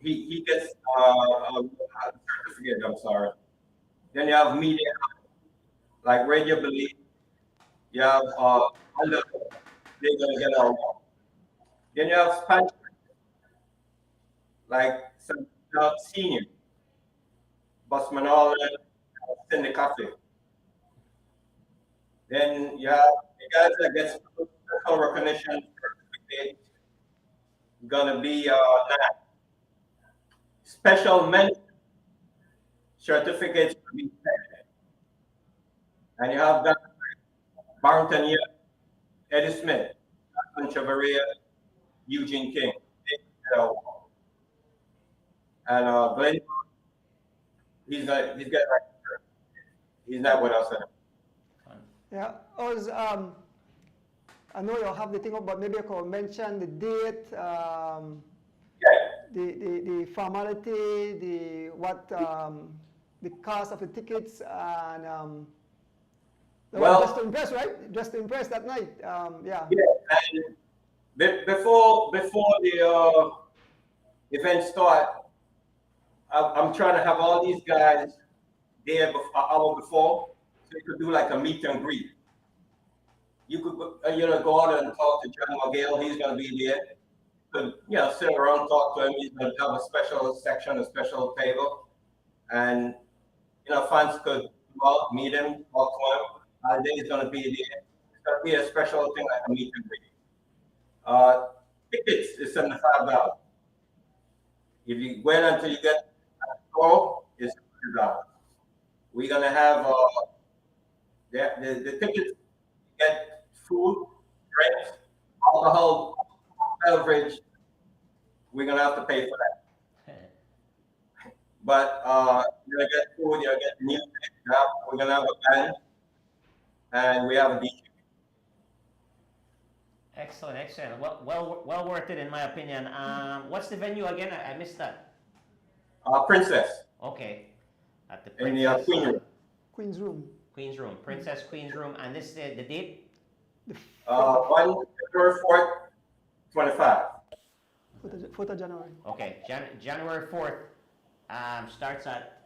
he gets a certificate. I'm sorry. Then you have media, like Radio Belief. You have they're gonna get an award. Then you have Spanish, like some senior, Busman Allen, Cindy Coffee. Then you have the guys that get special recognition certificate, gonna be that. Special mention certificates to be 10. And you have that Barrington, Eddie Smith, Chavaria, Eugene King, and Glenn. He's not with us anymore. Yeah, I know you'll have the thing up, but maybe I could mention the date, the formality, the cost of the tickets, and just to impress, right? Just to impress that night, yeah. Yeah, and before the event start, I'm trying to have all these guys there an hour before, so you could do like a meet and greet. You could go out and talk to John McGill. He's going to be there. You could sit around, talk to him. He's going to have a special section, a special table, and fans could go out, meet him, talk to him. Then he's going to be there. It's going to be a special thing like a meet and greet. Tickets is $75. If you wait until you get it's $100. We're gonna have the tickets get food, drinks, alcohol, beverage. We're gonna have to pay for that. But you're gonna get food, you're gonna get music. We're gonna have a band, and we have a DJ. Excellent, excellent. Well worth it in my opinion. What's the venue again? I missed that. Princess. Okay. At the in the Queen Room. Queen's Room. Queen's Room. Princess Queen's Room. And this is the date? 1 February 4th, 25. 4th of January. Okay. January 4th starts at?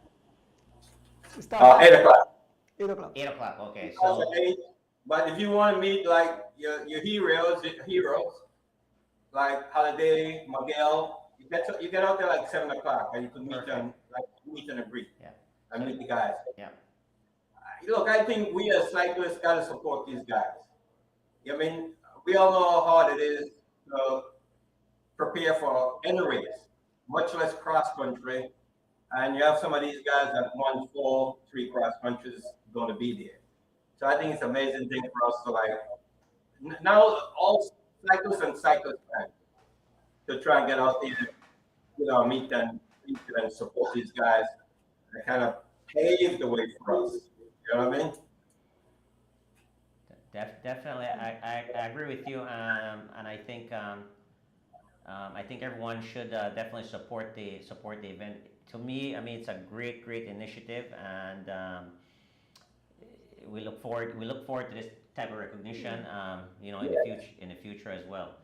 8 o'clock. 8 o'clock. 8 o'clock. Okay. So, 8, but if you want to meet like your heroes like Holiday, Miguel, you get out there like 7 o'clock, and you can meet them, like meet and greet. Yeah. And meet the guys. Yeah. Look, I think we as cyclists gotta support these guys. I mean, we all know how hard it is to prepare for any race, much less cross country. And you have some of these guys that won 4, 3 cross countries going to be there. So I think it's an amazing thing for us to now all cyclists and cyclists to try and get out there, meet and support these guys and kind of pave the way for us. You know what I mean? Definitely, I agree with you, and I think I think everyone should definitely support the event. To me, I mean, it's a great initiative, and we look forward to this type of recognition, in the future as well.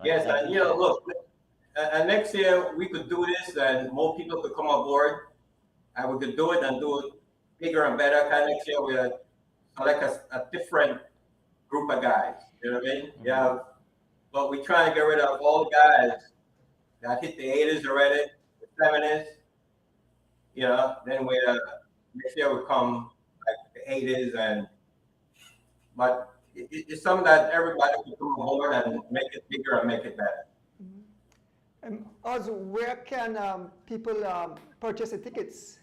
Yes, Like and you said, look, and next year we could do this, and more people could come aboard, and we could do it and do it bigger and better. Kind of next year we select a different group of guys. You know what I mean? Yeah, but we're trying to get rid of all the guys that hit the 80s already, the 70s. Then we next year we come like the 80s, but it's something that everybody can come aboard and make it bigger and make it better. Also, where can people purchase the tickets?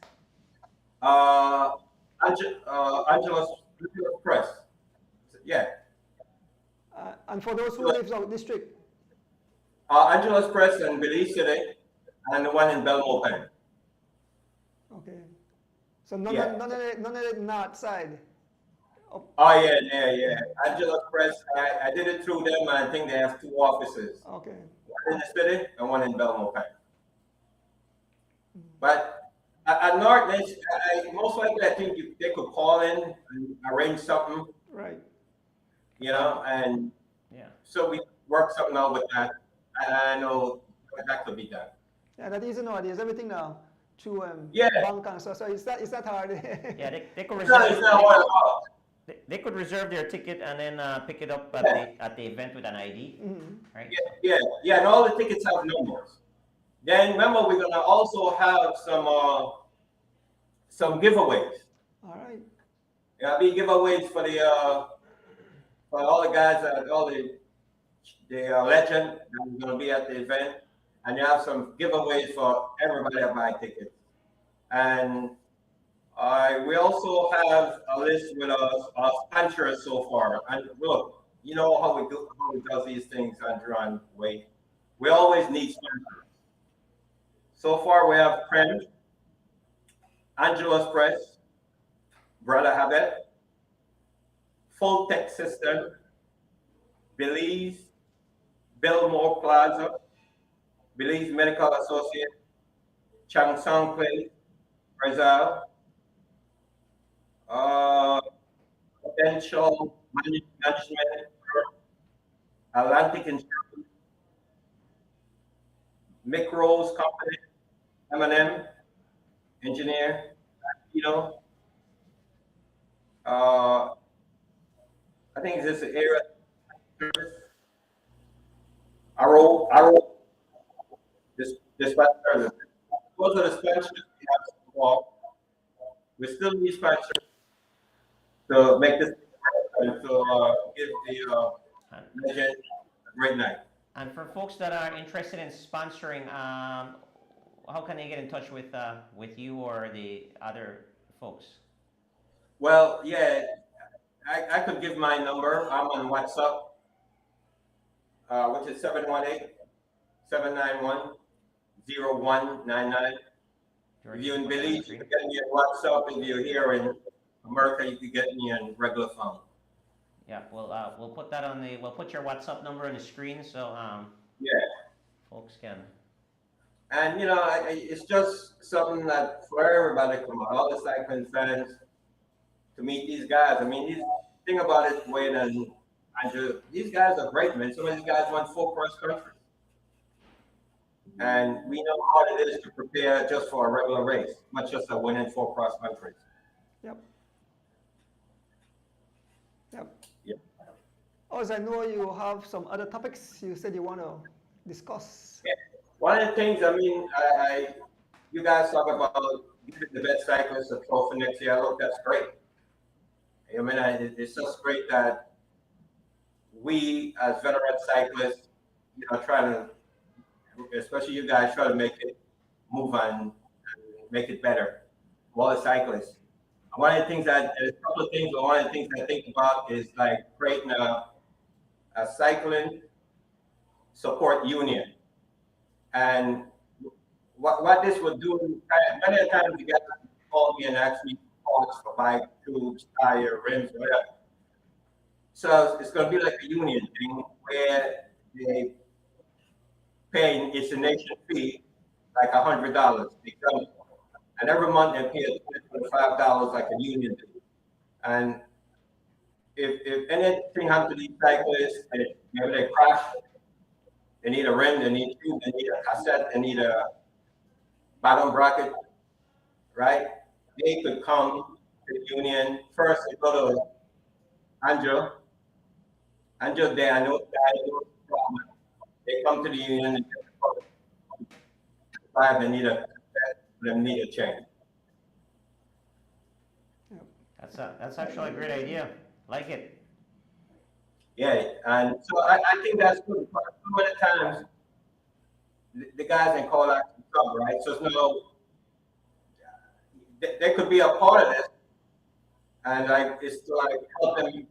Uh, Angela's Press. Yeah. And for those who live out district? Angela's Press in Belize City and the one in Belmore Pen. Okay. So none of the north side? Oh, yeah. Angela's Press, I did it through them, and I think they have 2 offices. Okay. One in the city and one in Belmore Pen. But at North, most likely I think they could call in and arrange something, Right. and yeah. so we work something out with that. And I know that could be done. Yeah, that easy nowadays. Everything now through Yeah. bank and so it's not hard. Yeah, they could It's not hard at all. they could reserve their ticket and then pick it up at the event with an ID, right? Yeah, and all the tickets have numbers. Then remember, we're gonna also have some giveaways. All right. Yeah, be giveaways for all the guys all the legend that is gonna be at the event, and you have some giveaways for everybody that buy tickets. And we also have a list with our sponsors so far. And look, you know how we do these things, Andrew and Wade. We always need sponsors. So far, we have Prem, Angela's Press, Brother Habet, Full Tech System, Belize, Belmore Plaza, Belize Medical Associate, Chang Song Place, Rizal, Potential Management, Atlantic Insurance, Micros Company, M&M, Engineer, I think this is area service. Arrow, dispatch service. Those are the sponsors we have so far. We still need sponsors to make this and to give the legend a great night. And for folks that are interested in sponsoring, how can they get in touch with you or the other folks? Well, yeah, I could give my number. I'm on WhatsApp, which is 718-791-0199. If you're in Belize, you can get me on WhatsApp. If you're here in America, you can get me on regular phone. Yeah, we'll put that we'll put your WhatsApp number on the screen so folks can. And it's just something that for everybody, come on, all the cycling fans, to meet these guys. I mean, think about it, Wayne and Andrew. These guys are great, man. Some of these guys won 4 cross countries, and we know how hard it is to prepare just for a regular race, not just a winning 4 cross countries. Yep. Yeah. As I know you have some other topics you said you want to discuss. Yeah. One of the things, I mean, you guys talk about giving the best cyclists a trophy next year. Look, that's great. I mean, it's just great that we, as veteran cyclists, try to, especially you guys, try to make it move on and make it better for all the cyclists. One of the things there's a couple of things, but one of the things I think about is like creating a cycling support union. And what this would do, many times you guys call me and ask me parts for bike, tubes, tire, rims, whatever. So it's going to be like a union thing where paying its nation fee like $100, and every month they pay $25 like a union do. And if anything happens to these cyclists, maybe they crash, they need a rim, they need tube, they need a cassette, they need a bottom bracket, right? They could come to the union first. They go to Angel. Angel, they I know the problem. They come to the union and they need a cassette, they need a change. That's actually a great idea. Like it. Yeah, and so I think that's good. But so many times the guys in call out to come, right? So it's no, they could be a part of this, and like it's to like help them.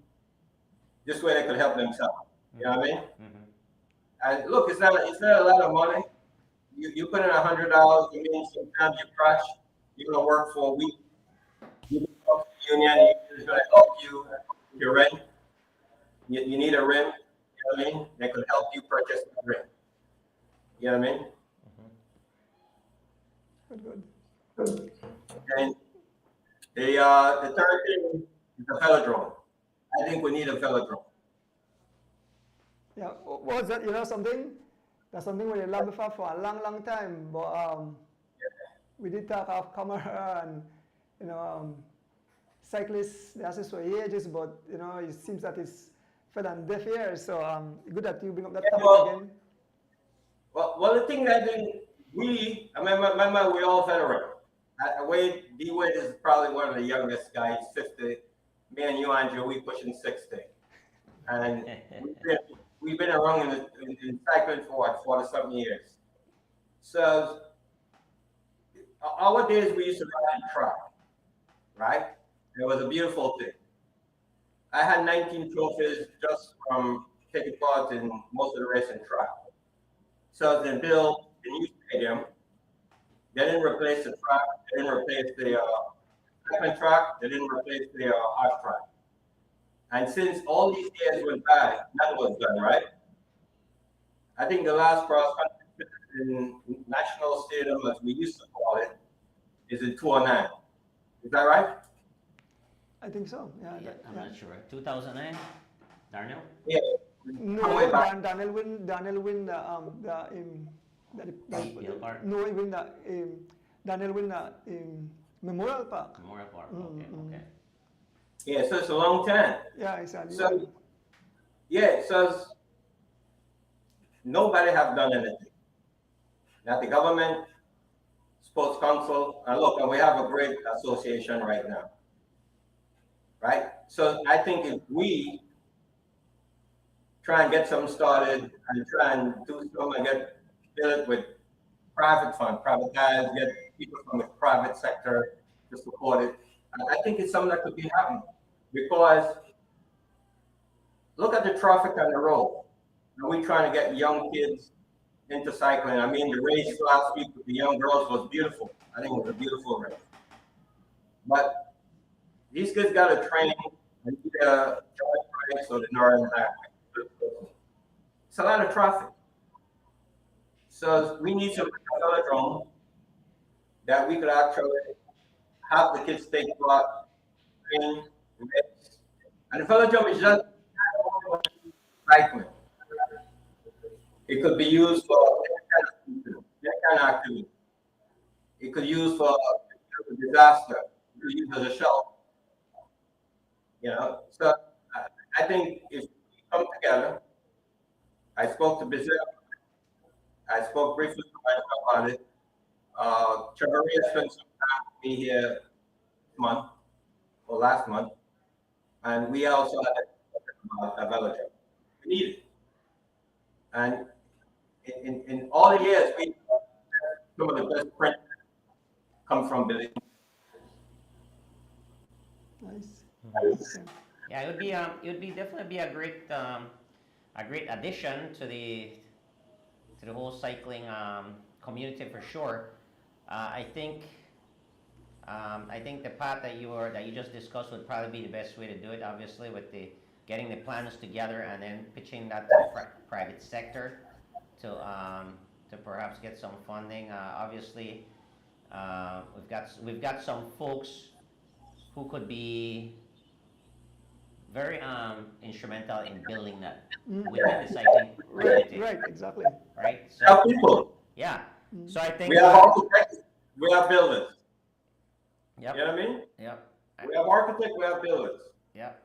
This way they could help themselves. You know what I mean? Mm-hmm. And look, it's not a lot of money. You put in $100. You mean sometimes you crash. You're gonna work for a week. You go to the union. It's gonna help you with your rent. You need a rim. You know what I mean? They could help you purchase a rim. You know what I mean? Good. And the third thing is the velodrome. I think we need a velodrome. Yeah, what's that? You know something? That's something we learned before for a long time. But we did talk off camera, and cyclists they ask us for ages, but it seems that it's fed on deaf ears. So good that you bring up that topic again. Well, the thing that I remember we all veteran. D-Wade is probably one of the youngest guys, 50. Me and you, Andrew, we pushing 60. And we've been around in cycling for what, 40-something years. So our days we used to ride track, right? It was a beautiful thing. I had 19 trophies just from taking part in most of the racing track. So they built the new stadium. They didn't replace the track. They didn't replace the second track. They didn't replace the hard track. And since all these years went by, that was done, right? I think the last cross country in National Stadium, as we used to call it, is in 2009. Is that right? I think so. Yeah, I'm not sure. 2009, Darnell? Yeah. No, Daniel win no, he win the Daniel win the Memorial Park. Memorial Park. Okay. Yeah, so it's a long time. Yeah, exactly. So so nobody have done anything. Not the government, sports council, and we have a great association right now. Right? So I think if we try and get something started and try and do something and build it with private fund, private guys, get people from the private sector to support it. I think it's something that could be happening because look at the traffic on the road. Are we trying to get young kids into cycling? I mean, the race last week with the young girls was beautiful. I think it was a beautiful race. But these kids got to train and either joint race or the Northern Highway. It's a lot of traffic. So we need some velodrome that we could actually have the kids take part, train, race. And the velodrome is just cycling. It could be used for that kind of activity. It could be used for disaster. It could be used as a shelter. So I think if we come together, I spoke to Brazil. I spoke briefly to Mike about it. Trevoria spent some time with me here this month or last month, and we also had a velodrome. We need it. And in all the years, we some of the best print come from Billy. Nice. Yeah, it would be definitely be a great addition to the whole cycling community for sure. I think the path that you just discussed would probably be the best way to do it. Obviously, with the getting the plans together and then pitching that to the private sector to to perhaps get some funding. Obviously, we've got some folks who could be very instrumental in building that within the cycling community, Right, exactly. right? We have So people. yeah, so I think We have architects. We have builders. yep, You know what I mean? yep, We have architects. We have builders. yep,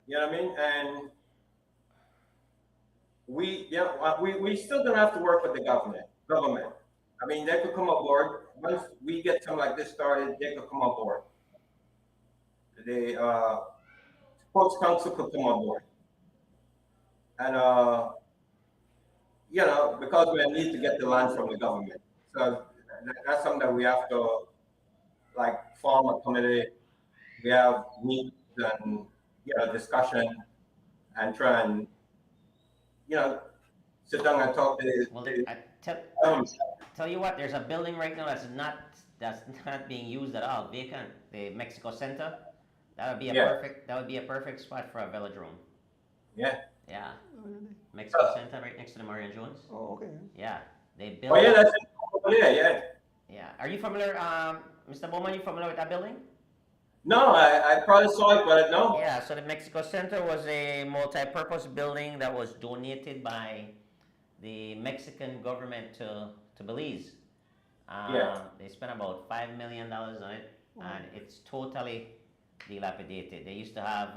You know what I mean? And we still gonna have to work with the government. Government. I mean, they could come aboard once we get something like this started. They could come on board. The sports council could come on board, and because we need to get the land from the government. So that's something that we have to like form a committee. We have meetings and discussion and try and sit down and talk to well, the I tell you what, there's a building right now that's not being used at all, vacant. The Mexico Center. That would be a perfect spot for a velodrome. Yeah. Yeah. Mexico Center, right next to the Marion Jones. Oh, okay. Yeah, they built. Oh yeah, that's it. Over there, yeah. Yeah. Are you familiar, Mr. Bowman? You familiar with that building? No, I probably saw it, but no. Yeah. So the Mexico Center was a multi-purpose building that was donated by the Mexican government to Belize. They spent about $5 million on it, and it's totally dilapidated. They used to have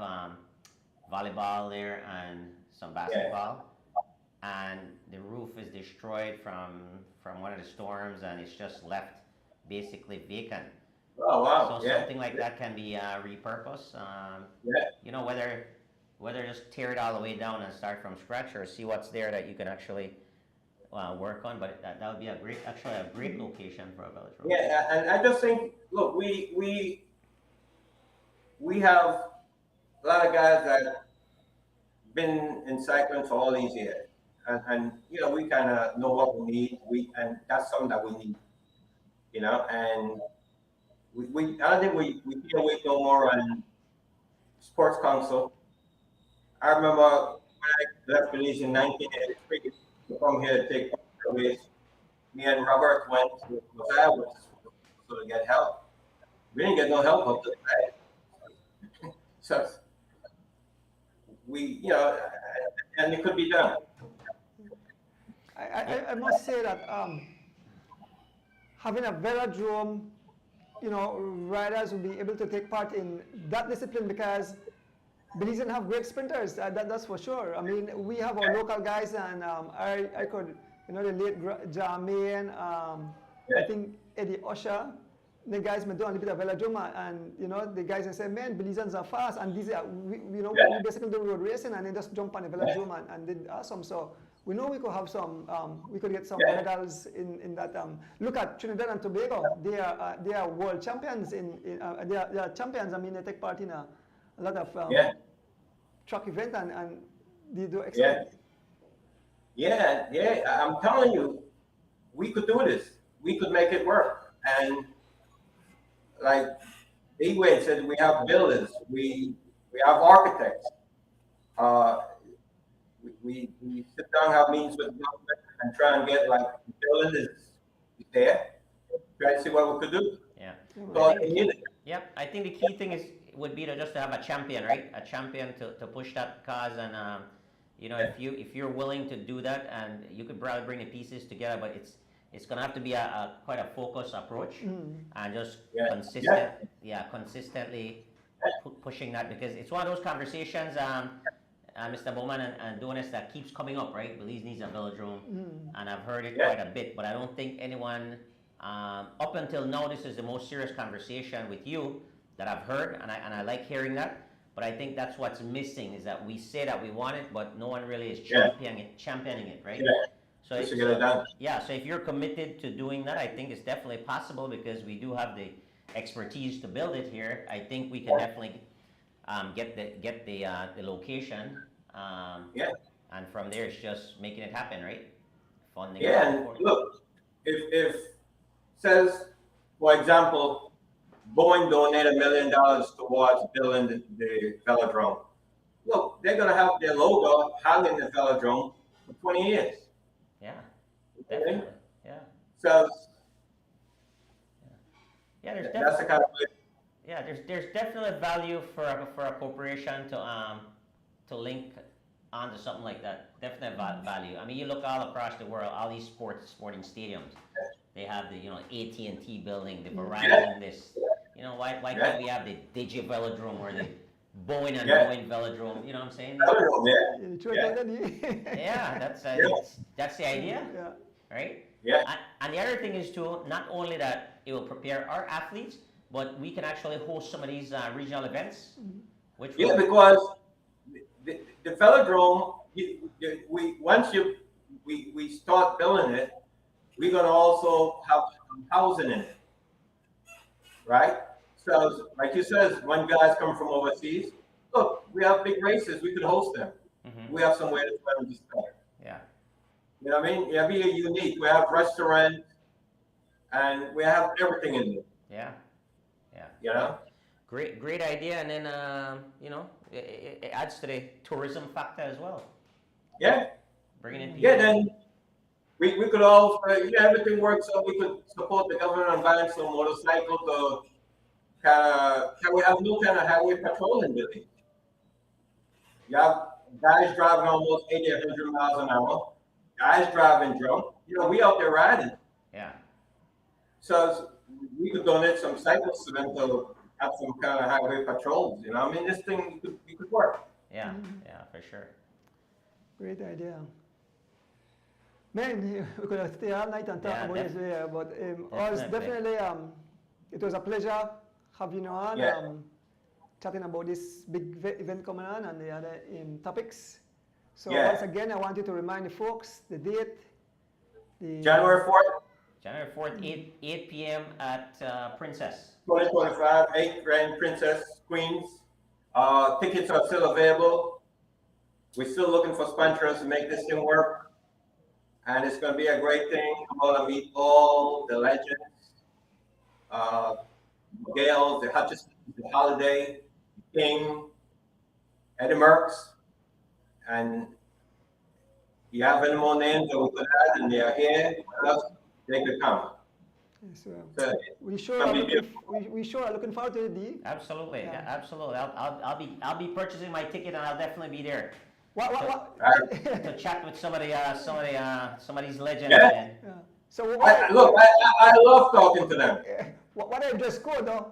volleyball there and some basketball, and the roof is destroyed from one of the storms, and it's just left basically vacant. Oh wow! So something like that can be repurposed. Whether just tear it all the way down and start from scratch, or see what's there that you can actually work on. But that would be a great location for a velodrome. Yeah, and I just think, look, we have a lot of guys that been in cycling for all these years, and we kind of know what we need. And that's something that we need, and I don't think we can't wait no more on sports council. I remember when I left Belize in 1983 to come here to take race. Me and Robert went to Mosiah to get help. We didn't get no help up to that. So and it could be done. I must say that having a velodrome, riders will be able to take part in that discipline because Belizeans have great sprinters. That's for sure. I mean, we have our local guys, and I could, the late Jermaine, I think Eddie Usher. The guys may do a little bit of velodrome, and the guys may say, man, Belizeans are fast, and these are we basically do road racing, and they just jump on the velodrome and did awesome. So we know we could have some, we could get some medals in that. Look at Trinidad and Tobago; they are world champions they are champions. I mean, they take part in a lot of track event, and they do excellent. Yeah, I'm telling you, we could do this. We could make it work, and like Wade said, we have builders, we have architects. We sit down, have meetings with the government, and try and get like the building is there. Try to see what we could do. Yeah. So Yep. I think the key thing would be to just have a champion, right? A champion to push that cause, and if you're willing to do that, and you could probably bring the pieces together, but it's gonna have to be a quite a focused approach, and just consistently pushing that, because it's one of those conversations, Mr. Bowman and Donis, that keeps coming up, right? Belize needs a velodrome, and I've heard it quite a bit, but I don't think anyone up until now, this is the most serious conversation with you that I've heard, and I like hearing that. But I think that's what's missing, is that we say that we want it, but no one really is championing it, right? So if you're committed to doing that, I think it's definitely possible, because we do have the expertise to build it here. I think we can definitely get the location, and from there it's just making it happen, right? Funding. Yeah, and look, if says, for example, Boeing donated $1 million towards building the velodrome. Look, they're gonna have their logo hung in the velodrome for 20 years. Yeah, definitely. So Yeah, there's that's the kind of way. yeah, there's definitely value for a corporation to link onto something like that. Definite value. I mean, you look all across the world, all these sporting stadiums, they have the AT&T building, the Verizon this. Why can't we have the Digi Velodrome or the Boeing and Boeing Velodrome? You know what I'm saying? Yeah, that's the idea, Yeah. right? Yeah. And the other thing is too, not only that it will prepare our athletes, but we can actually host some of these regional events, which Yeah, because the velodrome, we start building it, we're gonna also have housing in it, right? So, like you said, when guys come from overseas, look, we have big races, we could host them. We have somewhere to let them to start. yeah. You know what I mean? It'll be unique. We have restaurant, and we have everything in there. Yeah. You know? Great idea, and then it adds to the tourism factor as well. Yeah. Bringing in people. Yeah. Then we could also, everything works out. We could support the government on buying some motorcycles or we have no kind of highway patrolling building. You have guys driving almost 80, 100 miles an hour. Guys driving drunk. We out there riding. Yeah. So we could donate some cycles to them to have some kind of highway patrols. I mean, this thing you could work. Yeah, for sure. Great idea. Man, we could have stayed all night and talk about this, but definitely, it was a pleasure having you on, chatting about this big event coming on and the other topics. So once again, I want you to remind the folks the date. January 4th. January 4th, 8 p.m. at Princess. 2025, 8th Grand Princess, Queens. Tickets are still available. We're still looking for sponsors to make this thing work. And it's going to be a great thing. I'm going to meet all the legends. Gale, the Hutchison, the Holiday, King, Eddie Merckx. And you have any more names that we could add, and they are here with us, they could come. Yes, So we sure are looking forward to it, D. Absolutely, absolutely. I'll be purchasing my ticket, and I'll definitely be there. What? To chat with some of these legends. Yeah. And, So I love talking to them. What are you dress code though?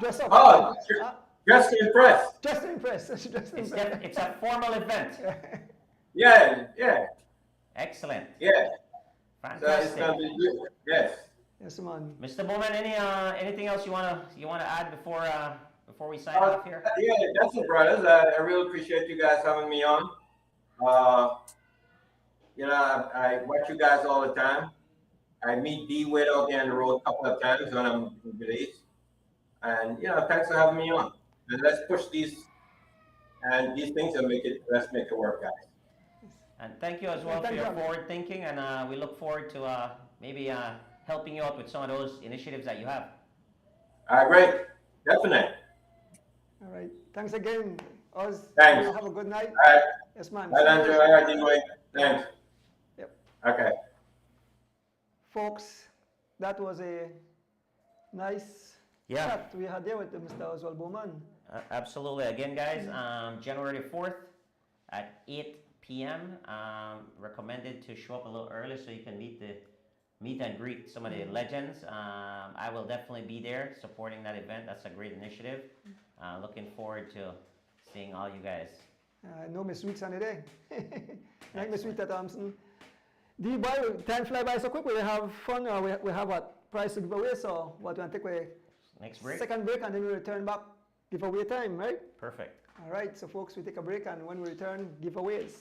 Dress up. Oh, just to impress. Just to impress. it's a formal event. Yeah. Excellent. Yeah. So it's Fantastic. gonna be good. Yes. Yes, man. Mr. Bowman, anything else you wanna add before we sign off here? Yeah, that's it, brothers. I really appreciate you guys having me on. I watch you guys all the time. I meet D-Wade out there on the road a couple of times when I'm in Belize. And thanks for having me on. And let's push these things and let's make it work, guys. And thank you as well for your forward thinking, and we look forward to maybe helping you out with some of those initiatives that you have. All right, great. Definitely. All right. Thanks again, Oz. Thanks. Have a good night. All right. Yes, man. Bye, Andrew. All right, D-Wade. Thanks. Yep. Okay. Folks, that was a nice chat we had there with Mr. Oswald Bowman. Absolutely. Again, guys, January 4th at 8 p.m. Recommended to show up a little early so you can meet and greet some of the legends. I will definitely be there supporting that event. That's a great initiative. Looking forward to seeing all you guys. No Miss Weeks on the day. Like Miss Rita Thompson. D-Boy, time fly by so quick. We have fun. We have a prize to give away. So what we want to take away? Next break. Second break, and then we return back. Giveaway time, right? Perfect. All right. So folks, we take a break, and when we return, giveaways.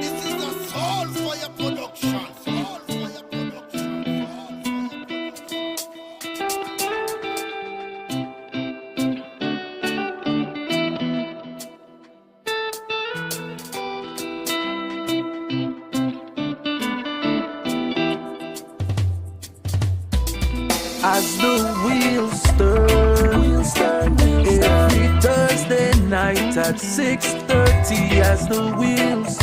This is a Soul Fire production. As the wheels turn, every Thursday night at 6:30 as the wheels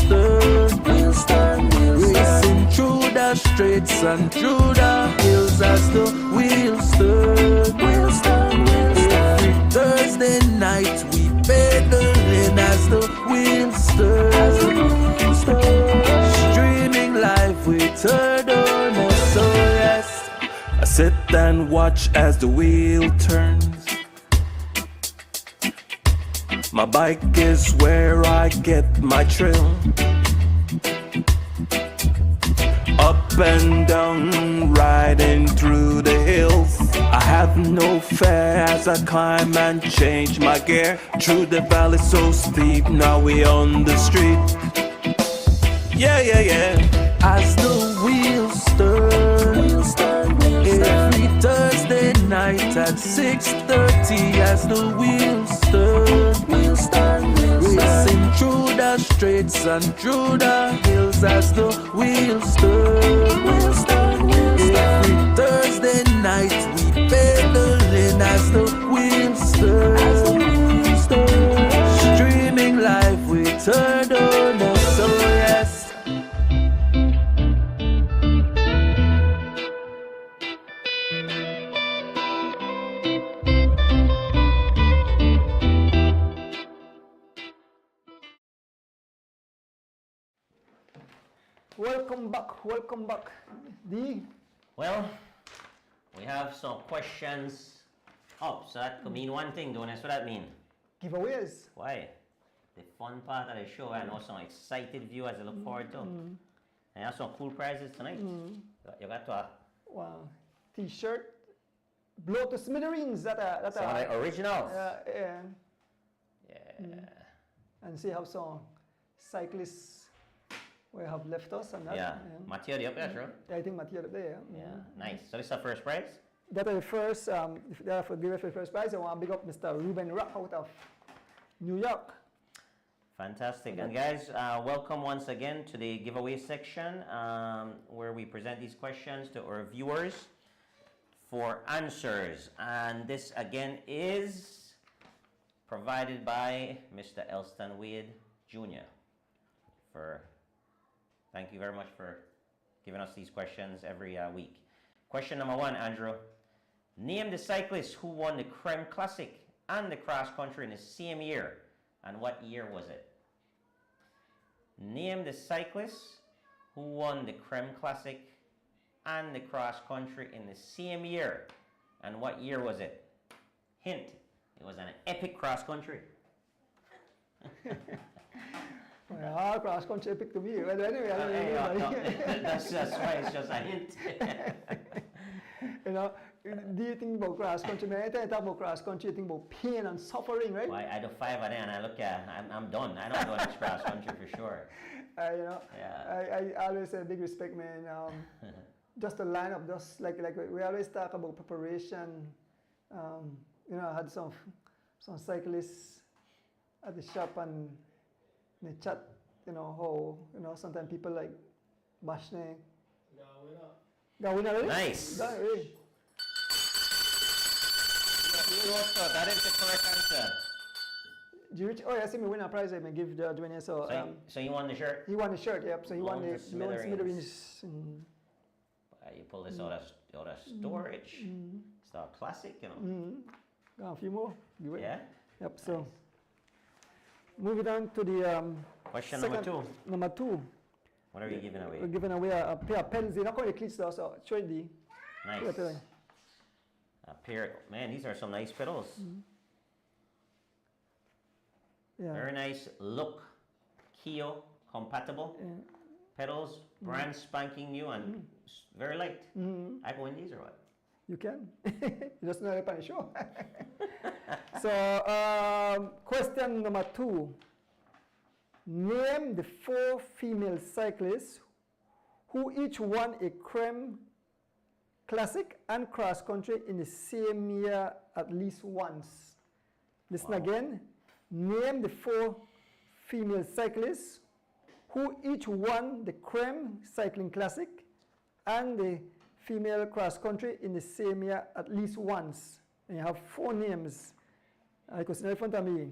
turn, racing through the streets and through the hills as the wheels turn. Every Thursday night we pedaling as the wheels turn. Streaming live with Turtle, so yes, I sit and watch as the wheel turns. My bike is where I get my thrill. Up and down, riding through the hills. I have no fear as I climb and change my gear. Through the valley so steep, now we on the street. Yeah, yeah, yeah. As the wheels turn, every Thursday night at 6:30 as the wheels turn, racing through the streets and through the hills as the wheels turn. Every Thursday night we pedaling as the wheels turn. Streaming live with Turtle, so yes. Welcome back. D. Well, we have some questions up, so that could mean one thing, don't it? That's what that mean. Giveaways. Why? The fun part of the show, and also some excited viewers to look forward to. And you have some cool prizes tonight. You got to Wow. T-shirt. Blow to smithereens. some of the originals. Yeah. Yeah. And see how some cyclists we have left us and that. Yeah. Material up there, sure. I think material there. Yeah. Nice. So this is the first prize? That is the first, for the first prize. I want to big up Mr. Ruben Rock out of New York. Fantastic. And guys, welcome once again to the giveaway section where we present these questions to our viewers for answers. And this again is provided by Mr. Elston Wade Jr. Thank you very much for giving us these questions every week. Question number 1, Andrew. Name the cyclist who won the Creme Classic and the cross country in the same year, and what year was it? Name the cyclist who won the Creme Classic and the cross country in the same year, and what year was it? Hint, it was an epic cross country. Well, cross country epic to me. Well, anyway, I don't know. That's why it's just a hint. You know, do you think about cross country? When I talk about cross country, you think about pain and suffering, right? Well, I do 5 of them and I look at, I'm done. I don't do next cross country for sure. You know, Yeah. I always say big respect, man. Just the lineup, just like we always talk about preparation. You know, I had some cyclists at the shop and they chat, you know, how, you know, sometimes people like bash me. Got winner, really? Nice. Got it, really. So that is the correct answer. Did you reach? Oh, yeah, see me win a prize. I may give the Dwayne. So you won the shirt? He won the shirt, yep. So he won Blown the to smithereens. smithereens. You pull this out of storage. It's a classic, you know. Got a few more. Give it. Yeah. Yep. So moving on to the Question number 2. Number 2. What are you giving away? We're giving away a pair of pens. They're not calling the cleats though, so show it the. Nice. A pair. Man, these are some nice pedals. Yeah. Very nice look. Keo compatible. Pedals, brand spanking new and very light. I can win these or what? You can. You just know the funny show. So, question number 2. Name the 4 female cyclists who each won a Creme Classic and cross country in the same year at least once. Listen again. Name the 4 female cyclists who each won the Creme Cycling Classic and the female cross country in the same year at least once. And you have 4 names. I could see in front of me.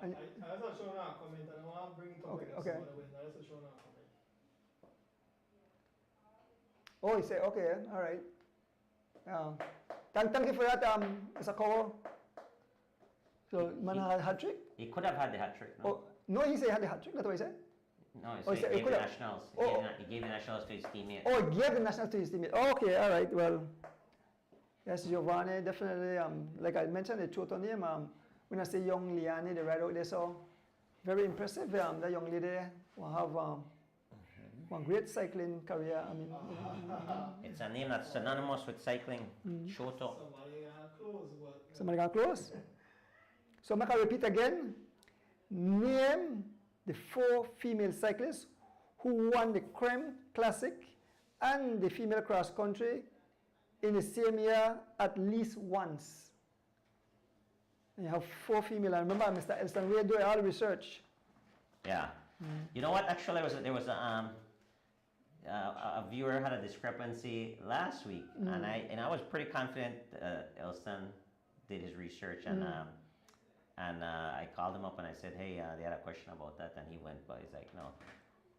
I just showing a comment. I don't want to bring it up Okay, against okay. some other way. I just showing a comment. Oh, he said, okay, all right. Thank you for that, Mr. Cowell. So, man had a hat trick? He could have had the hat trick, no? Oh, no, he said he had the hat trick. That's what he said. No, Oh, he so he gave the could have- nationals. Oh. He gave the nationals to his teammate. Oh, he gave the national to his teammate. Oh, okay, all right. Well, yes, Giovanni, definitely. Like I mentioned, the total name. When I say young Liani, the right out there, so very impressive. That young lady will have one great cycling career. I mean, It's a name that's synonymous with cycling. Shoto. Somebody close, but somebody got close. So make I repeat again. Name the 4 female cyclists who won the Creme Classic and the female cross country in the same year at least once. And you have 4 female. And remember, Mr. Elston, we're doing all the research. Yeah. You know what? Actually, there was a viewer had a discrepancy last week, and I was pretty confident Elston did his research, and I called him up and I said, hey, they had a question about that, and he went, but he's like, no,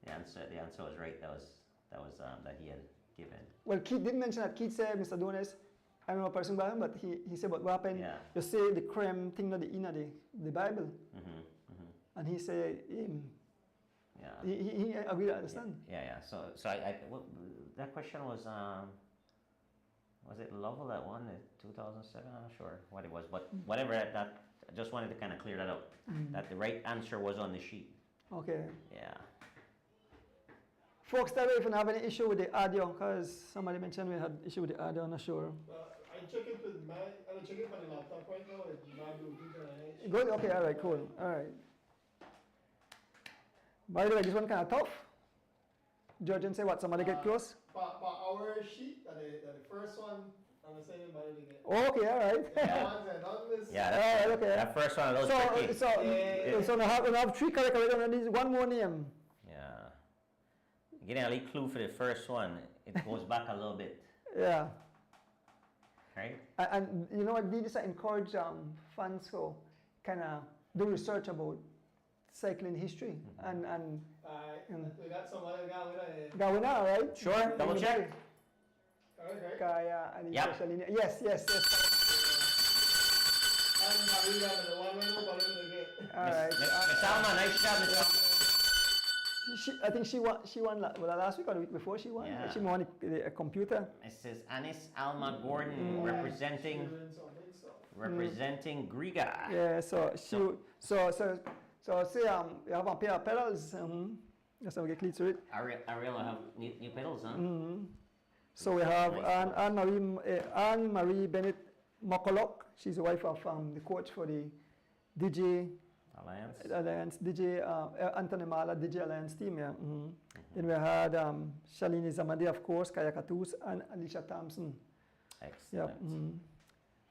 the answer was right. That he had given. Well, Keith did mention that. Keith said, Mr. Donis, I don't know a person about him, but he said, but what happened? Yeah. You say the creme thing, not the inner, the Bible. And he said, Yeah. he agreed, I understand. Yeah. So that question was it Lovell that won in 2007? I'm not sure what it was, but whatever. That I just wanted to kind of clear that up. That the right answer was on the sheet. Okay. Yeah. Folks, tell me if you have any issue with the audio, because somebody mentioned we had issue with the audio, I'm not sure. I check it with I'm checking for the laptop right now. It's my Bluetooth and Good? Okay, all right, cool. All right. By the way, this one kind of tough. George didn't say what, somebody get close? For our sheet, the first one, I'm saying anybody to get. Okay, all right. The ones that don't miss. Yeah. All right, okay. That first one, a little tricky. So we have 3 correct already, and there's one more name. Yeah. Getting a little clue for the first one. It goes back a little bit, Yeah. right? And you know what, they just encourage fans to kind of do research about cycling history. And We got some other guy with a. Gawina, right? Sure, double check. Alright. Kaya and Yep. Shalini. Yes. And Maria, the one we know, but we get. All right. Miss Alma, nice job, Miss Alma. I think she won last week or the week before she won. Yeah. She won a computer. Mrs. Anis Alma Gordon representing Griga. Yeah, so say you have a pair of pedals. That's how we get cleats to it. Ariel have new pedals, huh? So we have Nice. Anne Marie Bennett Mokolok. She's the wife of the coach for the DJ Alliance, DJ Anthony Mala, DJ Alliance team. Yeah. Then we had Shalini Zamadi, of course, Kaya Katus, and Alicia Thompson. Excellent. Yep.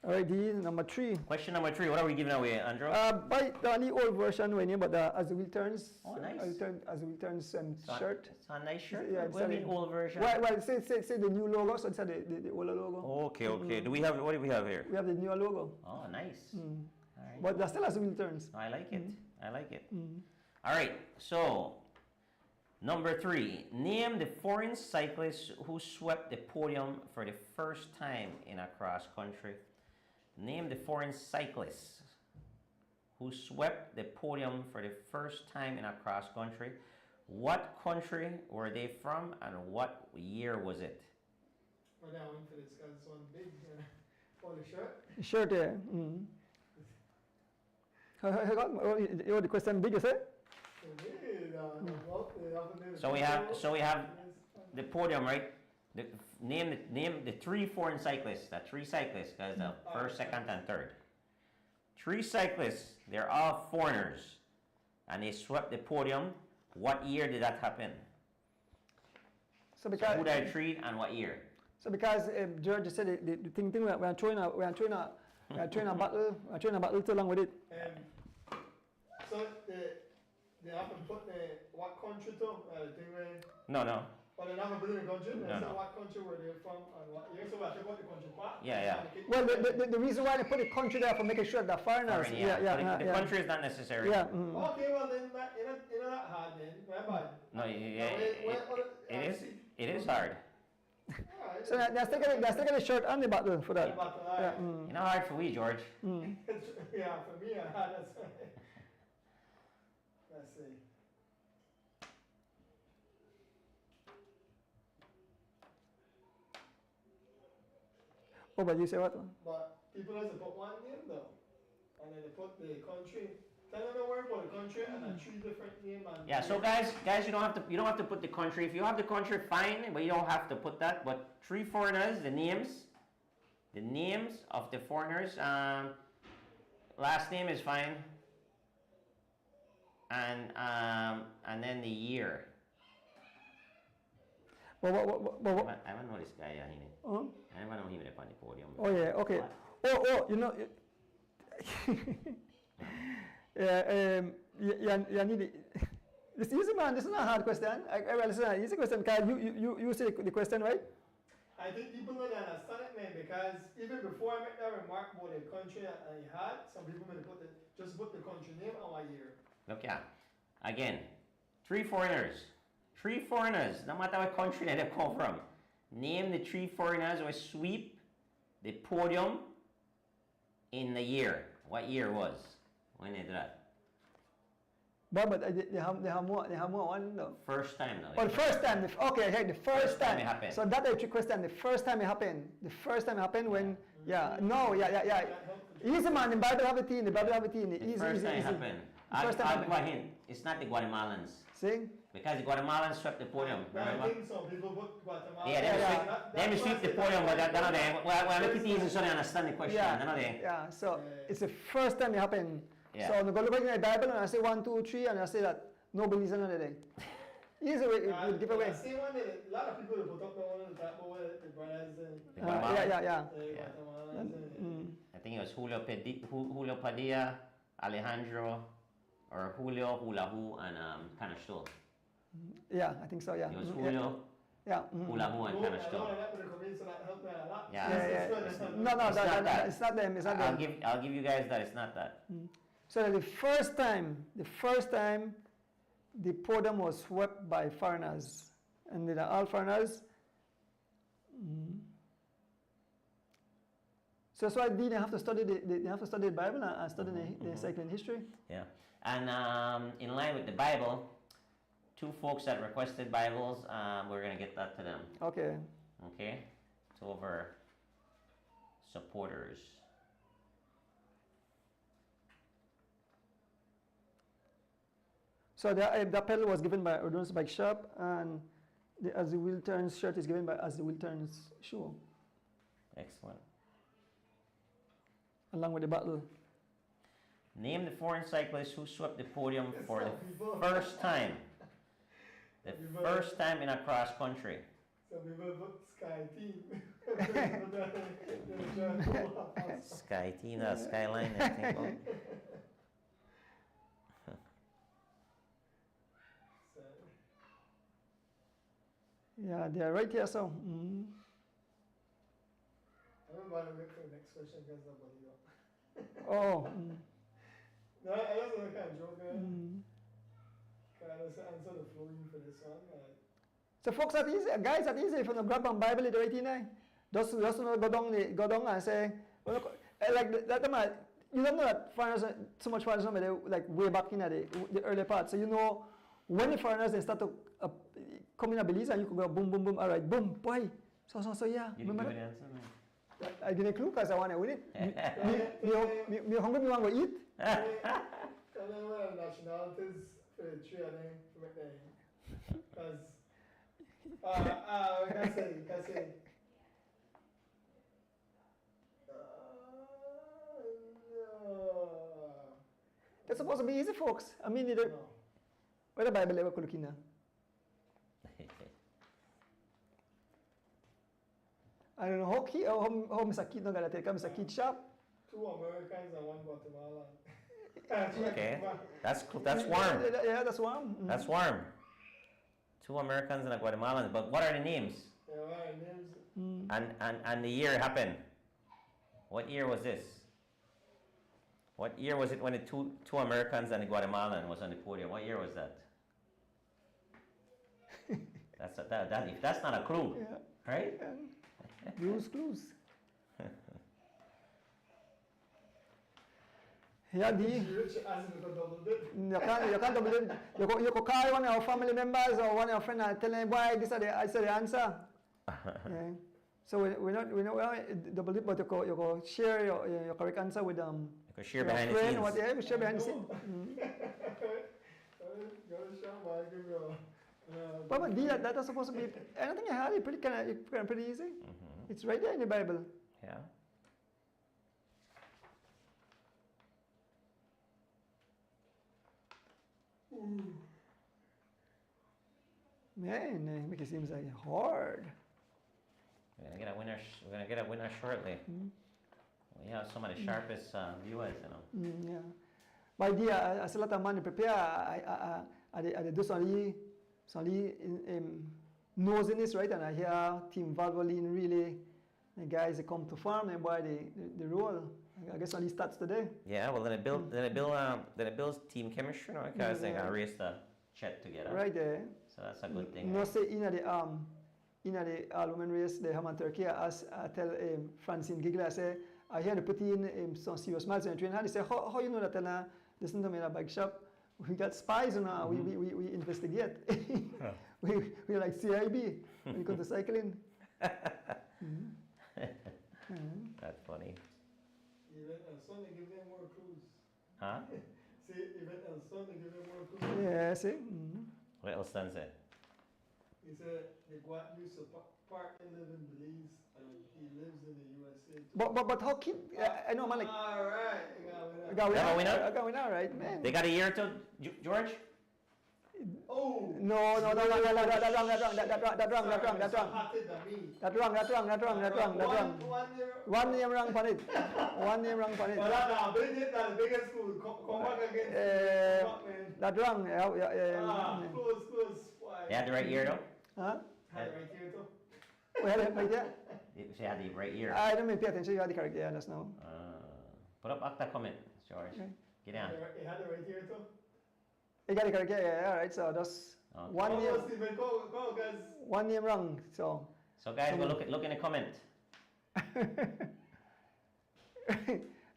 All right, D, number 3. Question number 3. What are we giving away, Andrew? By the only old version, when you, but as the wheel turns, Oh, nice. as the wheel turns shirt. It's a nice shirt. Yeah, What do you mean old version? Well, say the new logo, so it's the older logo. Okay. What do we have here? We have the newer logo, Oh, nice. All right. but that still has the wheel turns. I like it. All right. So, number 3. Name the foreign cyclist who swept the podium for the first time in a cross country. Name the foreign cyclist who swept the podium for the first time in a cross country. What country were they from, and what year was it? Well, I went for this because it's one big for the shirt. Shirt, yeah. The question big, you say? So we have the podium, right? Name the 3 foreign cyclists. The 3 cyclists, because the first, second, and third. 3 cyclists. They're all foreigners, and they swept the podium. What year did that happen? So So who did I treat and what year? So because George said the thing we are throwing a battle too long with it. So they have to put what country to thing where. No. But they're not going to put it in the country. They No, say no. what country were they from and what year. So we have to go to the country part. Yeah, yeah. Well, the reason why they put the country there for making sure that foreigners. Foreign, Yeah, the country is not necessary. Yeah. Okay, well then, you're not hard then. Remember? No, it is. It is hard. Alright. So they're still getting a shirt and the button for that. But, Yeah. You know, hard for we, George. yeah, for me, that's let's see. Oh, but you say what? But people has to put one name though, and then they put the country. Tell them the word for the country and then 3 different names. Yeah. So guys, you don't have to put the country. If you have the country, fine, but you don't have to put that. But 3 foreigners, the names of the foreigners. Last name is fine. And then the year. What? I don't know this guy. Yeah, Huh? I never know him on the podium. Oh yeah, okay. What? Oh, you know. Yeah, you need it. This is easy, man. This is not a hard question. Well, it's an easy question. Kyle, you say the question, right? I think people don't understand it, man, because even before I made that remark about the country that I had, some people may just put the country name and what year. Look, yeah. Again, 3 foreigners. 3 foreigners, no matter what country they come from. Name the 3 foreigners who sweep the podium in the year. What year was when they did that? But they have more one though. First time though. Oh, the first time. Okay, hey, the first time. It happened. So that's a trick question. The first time it happened. The first time it happened when, yeah. Easy, man. The Bible have a team. The first time it happened. I'll give a hint. It's not the Guatemalans. See? Because the Guatemalans swept the podium. I Remember? think some people put Guatemala. Yeah, they sweep the podium, but they're not there. Well, I make it easy so they understand the question. They're not there. Yeah. So it's the first time it happened. Yeah. So I go look in the Bible and I say 1, 2, 3, and I say that nobody's another day. Easy way it give away. I see one day, a lot of people put up the one on the top of the brothers and The Guatemalans. Yeah. Guatemalans. I think it was Julio Padilla, Alejandro, or Julio, Hulahu, and Canastul. Yeah, I think so. Yeah. It was Julio, Yeah. Hulahu, and Canastul. Yeah. No, it's not them. It's not them. I'll give you guys that. It's not that. So the first time the podium was swept by foreigners, and they're all foreigners. So that's why they have to study the Bible and study the cycling history. Yeah, and in line with the Bible, 2 folks that requested Bibles, we're gonna get that to them. Okay. Okay, it's over supporters. So the pedal was given by Ordonance Bike Shop, and the As the Wheel Turns shirt is given by As the Wheel Turns shoe, Excellent. along with the bottle. Name the foreign cyclist who swept the podium for the first time. The first time in a cross country. Some people put Sky Team. Sky Team, Skyline, I think. Yeah, they are right here. So. I'm about to wait for the next question because nobody got. Oh. No, I just want to kind of joke, man. Can I just answer the flow you for this one? So folks, that easy. Guys, that easy. If you grab a Bible, it right in there. Just go down and say, well, look, like that time, you don't know that foreigners, so much foreigners, they like way back in the early part. So you know when the foreigners they start to come in a Belize, and you could go boom, boom, boom. All right, boom, boy. So yeah. You remember give that? an answer, man. I didn't clue because I want to win it. Me hungry, me want to go eat. Tell them what nationalities for the 3 of them to make them. Because, we can say. No. That's supposed to be easy, folks. I mean, where the Bible ever could look in now? I don't know how Mr. Kid not gonna take Mr. Kid shop. 2 Americans and 1 Guatemalan. Okay, that's warm. Yeah, that's warm. That's warm. 2 Americans and a Guatemalan. But what are the names? Yeah, what are the names? And the year happened. What year was this? What year was it when the two Americans and the Guatemalan was on the podium? What year was that? If that's not a clue, Yeah. right? Clues. Yeah, Rich as it double dip. you can't double it. You could call one of your family members or one of your friends and tell them, boy, I said the answer. Yeah. So we're not double dip, but you could share your correct answer with You could share your behind the friend scenes. or what, yeah, you share behind the scenes. But that is supposed to be anything you had, pretty easy. It's right there in the Bible. Yeah. Man, it makes it seems like hard. We're gonna get a winner shortly. We have some of the sharpest viewers, you know. Yeah. But idea, I still lot of money prepare. I do some nosing this, right? And I hear Team Valvoline really, the guys that come to farm and buy the role. I guess only starts today. Yeah, well then it builds team chemistry, you know, because they can race the chat together. Right there. So that's a good thing. No say in the all-women race, the Haman Turkey, I tell Francine Giggler, I say, I hear they put in some serious miles in the train. They say, how you know that? Listen to me in a bike shop. We got spies, you know. We investigate. We're like CIB when it comes to cycling. That's funny. Even on Sunday, give them more clues. Huh? See, even on Sunday, give them more clues. Yeah, see? What else done say? He said the Guat used to partly live in Belize and he lives in the USA. Too. But how kid? I know, man. Like, All right, I got winner? I got winner, right, man. They got a year to George? Oh. No, that's wrong. Hearted than me. That's wrong. 1 name wrong on it. 1 name wrong on it. Well, that's the biggest school. Come back again. That's wrong. Close. They had the right year though? Huh? Had it right here too. We had it right there. She had the right year. I don't pay attention. You had the correct yeah, that's now. Put up that comment, George. Okay. Get down. He had it right here too. You got the correct yeah, all right. So that's Okay. one name. Almost even go, guys. 1 name wrong. So So guys, go look in the comment.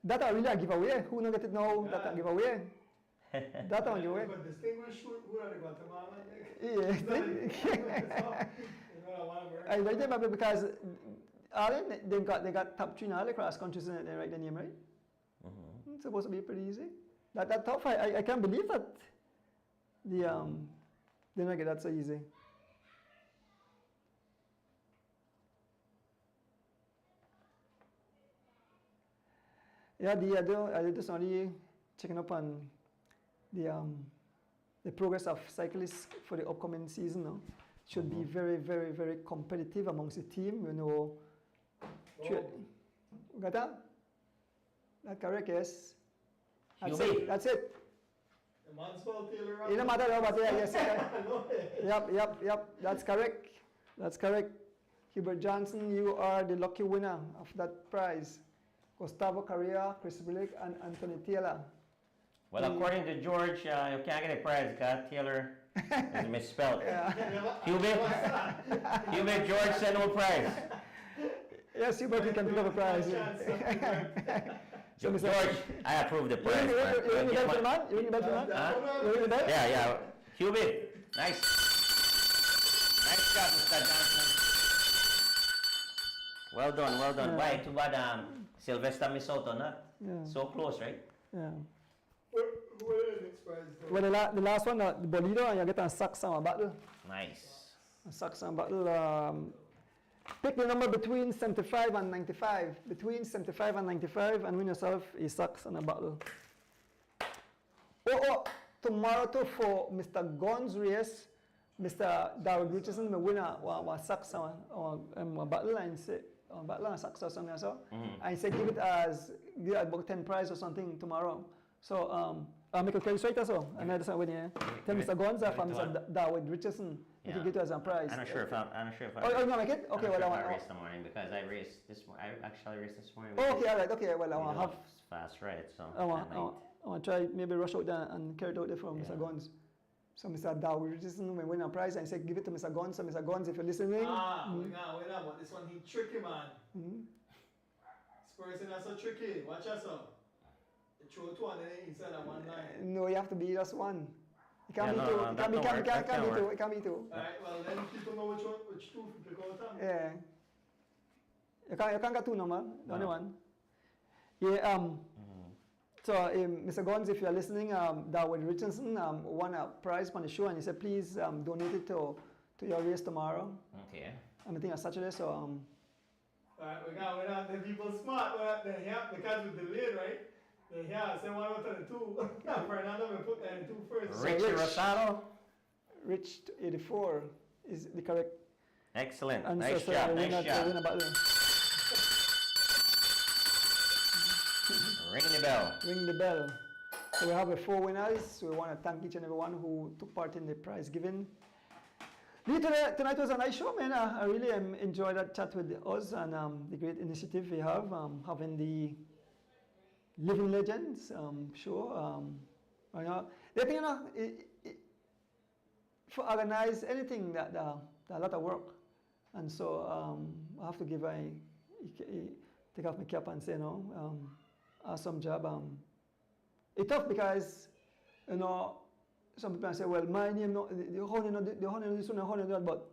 that are really a giveaway. Who not get it now? That a giveaway. That one giveaway. But distinguish who are the Guatemalan. Yeah. I like them because they got top 3 in all the cross countries and they write the name right. It's supposed to be pretty easy. That top 5, I can't believe that they don't get that so easy. Yeah, I did just only checking up on the progress of cyclists for the upcoming season now. Should be very, very, very competitive amongst the team. You know, got that? That's correct, yes. That's it. That's it. The Mansfield Taylor. It doesn't matter about that, yes. Yep. That's correct. That's correct. Hubert Johnson, you are the lucky winner of that prize. Gustavo Correa, Chris Billick, and Anthony Taylor. Well, according to George, you can't get a prize because Taylor is misspelled. Hubert, George said no prize. Yes, Hubert, you can pick up a prize. George, I approve the prize. You ring the bell for the man? You ring the bell for the man? Huh? You ring the bell? Yeah. Hubert, nice. Nice job, Mr. Johnson. Well done. Why? Too bad Sylvester missed out on that. Yeah. So close, right? Yeah. Who are the next prize? Well, the last one, the Bolido, and you get a Sax and a battle. Nice. A Sax and battle. Pick the number between 75 and 95. Between 75 and 95, and win yourself a Sax and a battle. Tomorrow too for Mr. Gunn's race, Mr. Darrell Richardson will win a Sax and a battle, and say battle and a Sax or something so. And say give it about 10 prize or something tomorrow. So I could tell you straight also. And I just when you tell Mr. Gonza from Mr. Darwood Richardson, you can get it as a prize. I'm not sure if I'm not sure if I. Oh, you gonna make it? Okay, I'm well, not I sure if I want. raced in the morning because I raced this morning. I actually raced this morning. Oh, okay, all right, okay. Well, I We want do to have. a fast ride, so I want, at I night. want, I want to try maybe rush out there and carry it out there from Yeah. Mr. Guns. So Mr. Darwood Richardson will win a prize and say give it to Mr. Guns. So Mr. Guns, if you're listening, we not, but this one he tricky, man. mhm. This person is so tricky. Watch yourself. You throw two and then inside of one line. No, you have to be just one. It can't Yeah, be no, two. no, It that can't be, don't can't, work. can't, That can't can't be two. work. It can't be two. Alright, well then people know which two to pick out. Yeah. You can't get two number. The only No. one. Yeah. So Mr. Guns, if you're listening, Darwood Richardson won a prize on the show, and he said please donate it to your race tomorrow. Okay. I think it's Saturday. So Alright, we got the people smart, but they have because we delayed, right? They have say one out of the two. Fernando will put that in two first. Richie Rich. Rosado. Rich 84 is the correct Excellent. answer. Nice So job. the winner- Nice the winner job. battle. Ring the bell. Ring the bell. So we have 4 winners. We want to thank each and everyone who took part in the prize giving. Tonight was a nice show, man. I really enjoyed that chat with us and the great initiative we have, having the Living Legends show. You know, the thing, you know, for organize anything that a lot of work, and so I have to give take off my cap and say, no, awesome job. It's tough because, you know, some people say, well, my name, no, the honey, no, the honey, this one, the honey, that, but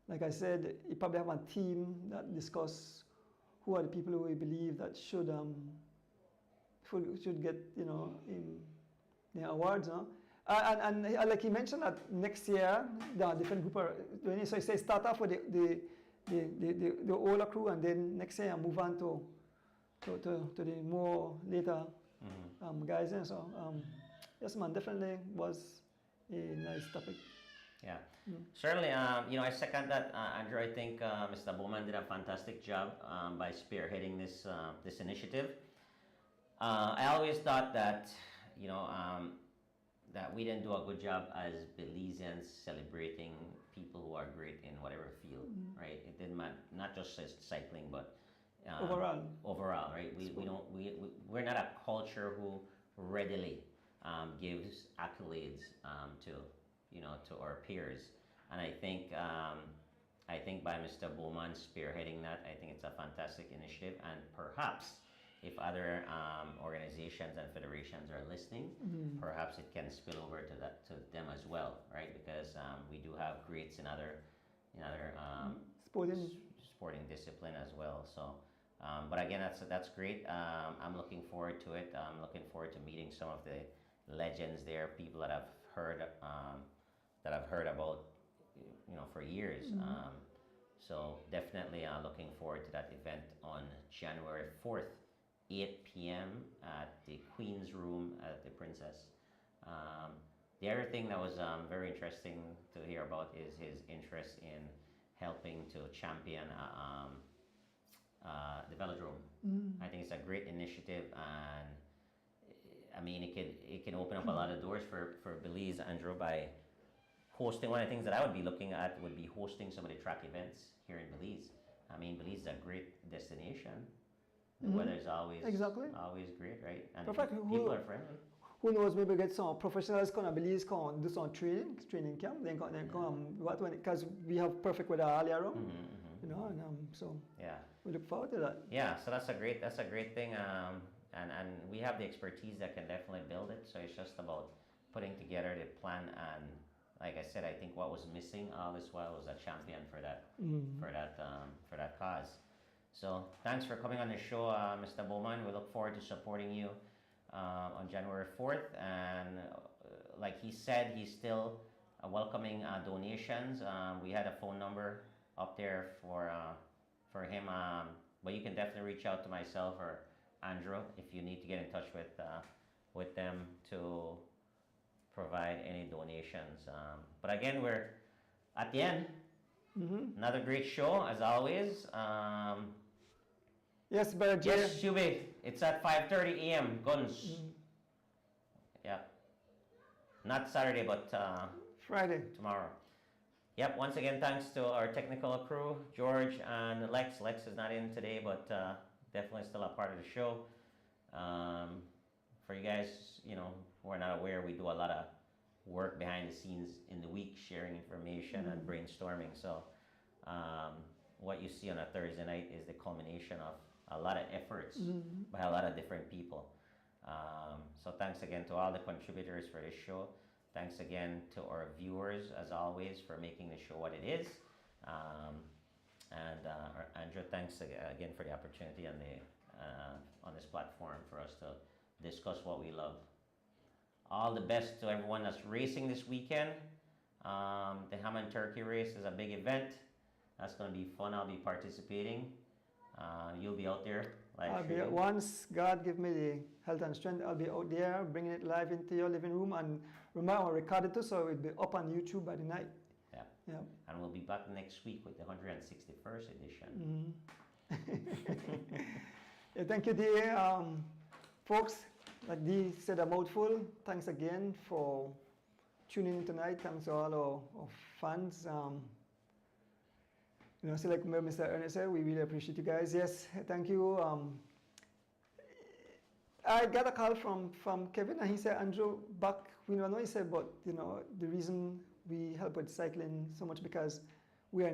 like I said, you probably have a team that discuss who are the people who we believe that should get, you know, in the awards, no? And like he mentioned that next year, there are different group of, so he says start off with the older crew, and then next year move on to the more later guys. And so yes, man, definitely was a nice topic. Yeah, certainly. You know, I second that, Andrew. I think Mr. Bowman did a fantastic job by spearheading this initiative. I always thought that, you know, that we didn't do a good job as Belizeans celebrating people who are great in whatever field, right? It didn't matter, not just cycling, but overall, right? We're not a culture who readily gives accolades to, you know, to our peers. And I think by Mr. Bowman spearheading that, I think it's a fantastic initiative, and perhaps if other organizations and federations are listening, perhaps it can spill over to them as well, right? Because we do have greats in other sporting discipline as well. So, but again, that's great. I'm looking forward to it. I'm looking forward to meeting some of the legends there, people that I've heard about, you know, for years. So definitely looking forward to that event on January 4th. 8 p.m. at the Queen's Room at the Princess. The other thing that was very interesting to hear about is his interest in helping to champion the velodrome. I think it's a great initiative, and I mean it can open up a lot of doors for Belize, Andrew, by hosting. One of the things that I would be looking at would be hosting some of the track events here in Belize. I mean, Belize is a great destination. The weather is always great, right? And Perfect. people are friendly. Who knows? Maybe get some professionals come and Belize come do some training camp. Then come because we have perfect weather all year round. You know, and so yeah, we look forward to that. Yeah, so that's a great thing. And we have the expertise that can definitely build it. So it's just about putting together the plan. And like I said, I think what was missing all this while was a champion for that cause. So thanks for coming on the show, Mr. Bowman. We look forward to supporting you on January 4th. And like he said, he's still welcoming donations. We had a phone number up there for him, but you can definitely reach out to myself or Andrew if you need to get in touch with them to provide any donations. But again, we're at the end. Another great show as always. Yes, but Yes, Shubi. It's at 5:30 a.m. Guns. Yeah. Not Saturday, but Friday. tomorrow. Yep, once again, thanks to our technical crew, George and Lex. Lex is not in today, but definitely still a part of the show. For you guys, who are not aware, we do a lot of work behind the scenes in the week, sharing information and brainstorming. So what you see on a Thursday night is the culmination of a lot of efforts by a lot of different people. So thanks again to all the contributors for this show. Thanks again to our viewers, as always, for making the show what it is. And Andrew, thanks again for the opportunity on this platform for us to discuss what we love. All the best to everyone that's racing this weekend. The ham and turkey race is a big event. That's going to be fun. I'll be participating. You'll be out there. Once God give me the health and strength, I'll be out there bringing it live into your living room. And remember, I'll record it too, so it'll be up on YouTube by the night. Yeah. And we'll be back next week with the 161st edition. Yeah, thank you, D. Folks, like D said, a mouthful. Thanks again for tuning in tonight. Thanks to all our fans. So like Mr. Ernest said, we really appreciate you guys. Yes, thank you. I got a call from Kevin, and he said, Andrew, back, we don't know, he said, but the reason we help with cycling so much because we are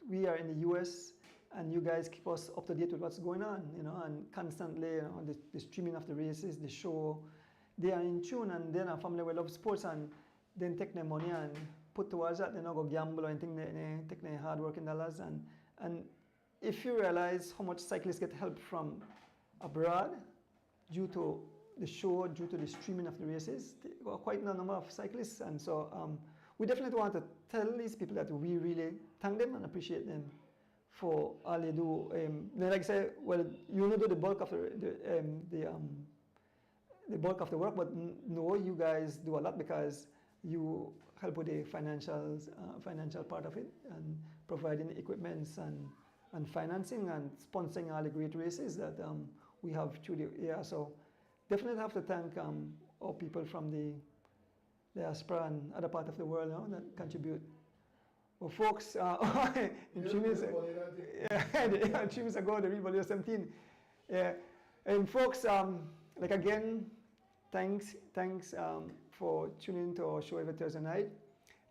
in the US, and you guys keep us up to date with what's going on, and constantly, the streaming of the races, the show, they are in tune, and then our family will love sports, and then take their money and put towards that. They don't go gamble or anything. They take their hard working dollars, and if you realize how much cyclists get help from abroad due to the show, due to the streaming of the races, there are quite a number of cyclists, and so we definitely want to tell these people that we really thank them and appreciate them for all they do. Like I said, well, you do the bulk of the bulk of the work, but no, you guys do a lot because you help with the financial part of it, and providing equipments and financing and sponsoring all the great races that we have through the year. So definitely have to thank all people from the diaspora and other part of the world that contribute. Well, folks, in 3 minutes, 3 minutes ago, the Rebel 17. Yeah, and folks, like again, thanks for tuning in to our show every Thursday night.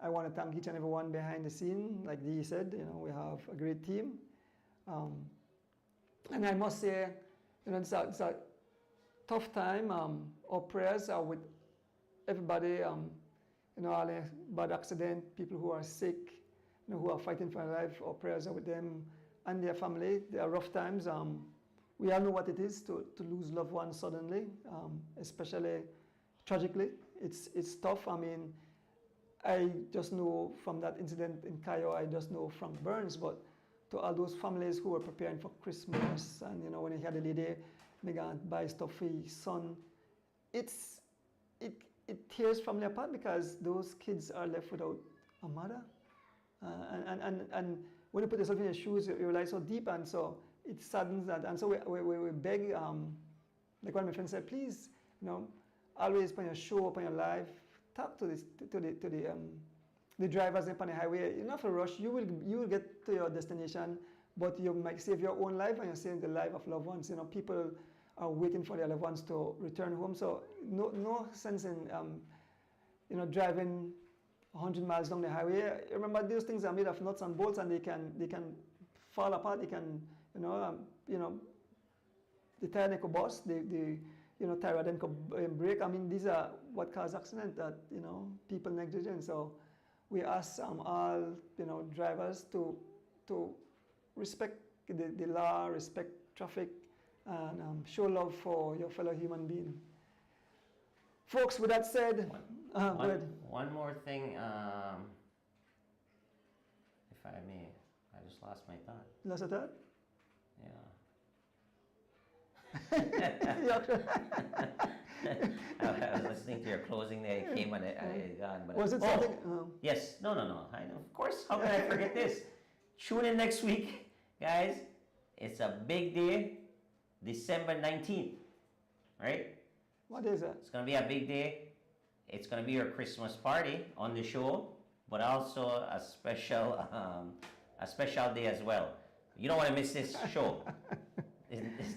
I want to thank each and everyone behind the scene. Like Dee said, we have a great team. And I must say, it's a tough time. Our prayers are with everybody, all the bad accident, people who are sick, who are fighting for their life. Our prayers are with them and their family. They are rough times. We all know what it is to lose loved ones suddenly, especially tragically. It's tough. I mean, I just know from that incident in Cayo, I just know Frank Burns, but to all those families who were preparing for Christmas, and when he had a lady, Megan buy stuff for his son, it tears family apart because those kids are left without a mother. And when you put yourself in your shoes, you realize so deep, and so it saddens that. And so we beg, like one of my friends said, please, always when you show up on your life, talk to the drivers up on the highway. You don't have to rush. You will get to your destination, but you might save your own life and you're saving the life of loved ones. People are waiting for their loved ones to return home. So no sense in driving 100 miles down the highway. Remember, those things are made of nuts and bolts, and they can fall apart. They can the tire could bust. The tire then could break. I mean, these are what cause accident that people negligent. So we ask all drivers to respect the law, respect traffic, and show love for your fellow human being. Folks, with that said, one more thing, if I may. I just lost my thought. Lost a thought? Yeah. I was listening to your closing there. It came and it gone. But was it something? Yes. No. Of course. How can I forget this? Tune in next week, guys. It's a big day, December 19th. Right? What is that? It's going to be a big day. it's going to be your Christmas party on the show, but also a special day as well. You don't want to miss this show.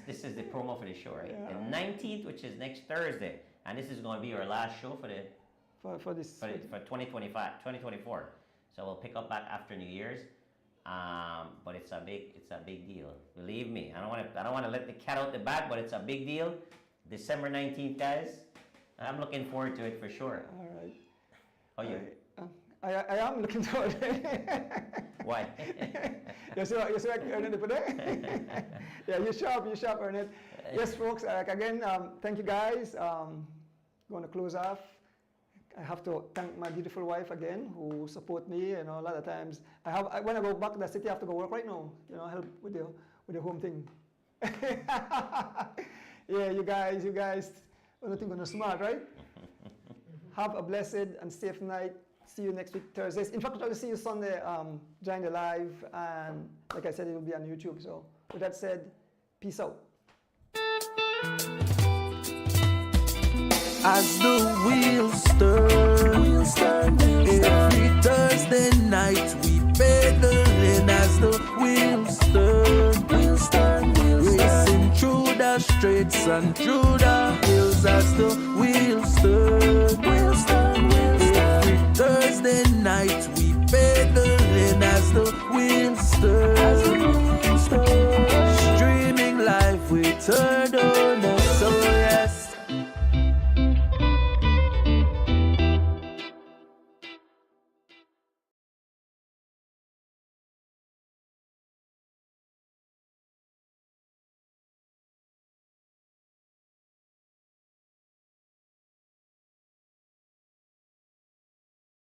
This is the promo for the show, right? Yeah. The 19th, which is next Thursday, and this is going to be our last show for 2024. So we'll pick up back after New Year's. But it's a big deal. Believe me. I don't want to let the cat out the bag, but it's a big deal. December 19th, guys. I'm looking forward to it for sure. All right. How are you? I am looking forward. Why? You see what Ernest put there? Yeah, you sharp, Ernest. Yes, folks. Again, thank you guys. Going to close off. I have to thank my beautiful wife again, who support me. You know, a lot of times when I go back to the city, I have to go work right now. You know, help with the home thing. Yeah, you guys, nothing gonna smart, right? Have a blessed and safe night. See you next week, Thursdays. In fact, I'll see you Sunday. Join the live, and like I said, it will be on YouTube. So, with that said, peace out. As the wheels turn, every Thursday night we pedaling. As the wheels turn, racing through the streets and through the hills. As the wheels turn, every Thursday night we pedaling. As the wheels turn, streaming live we turn.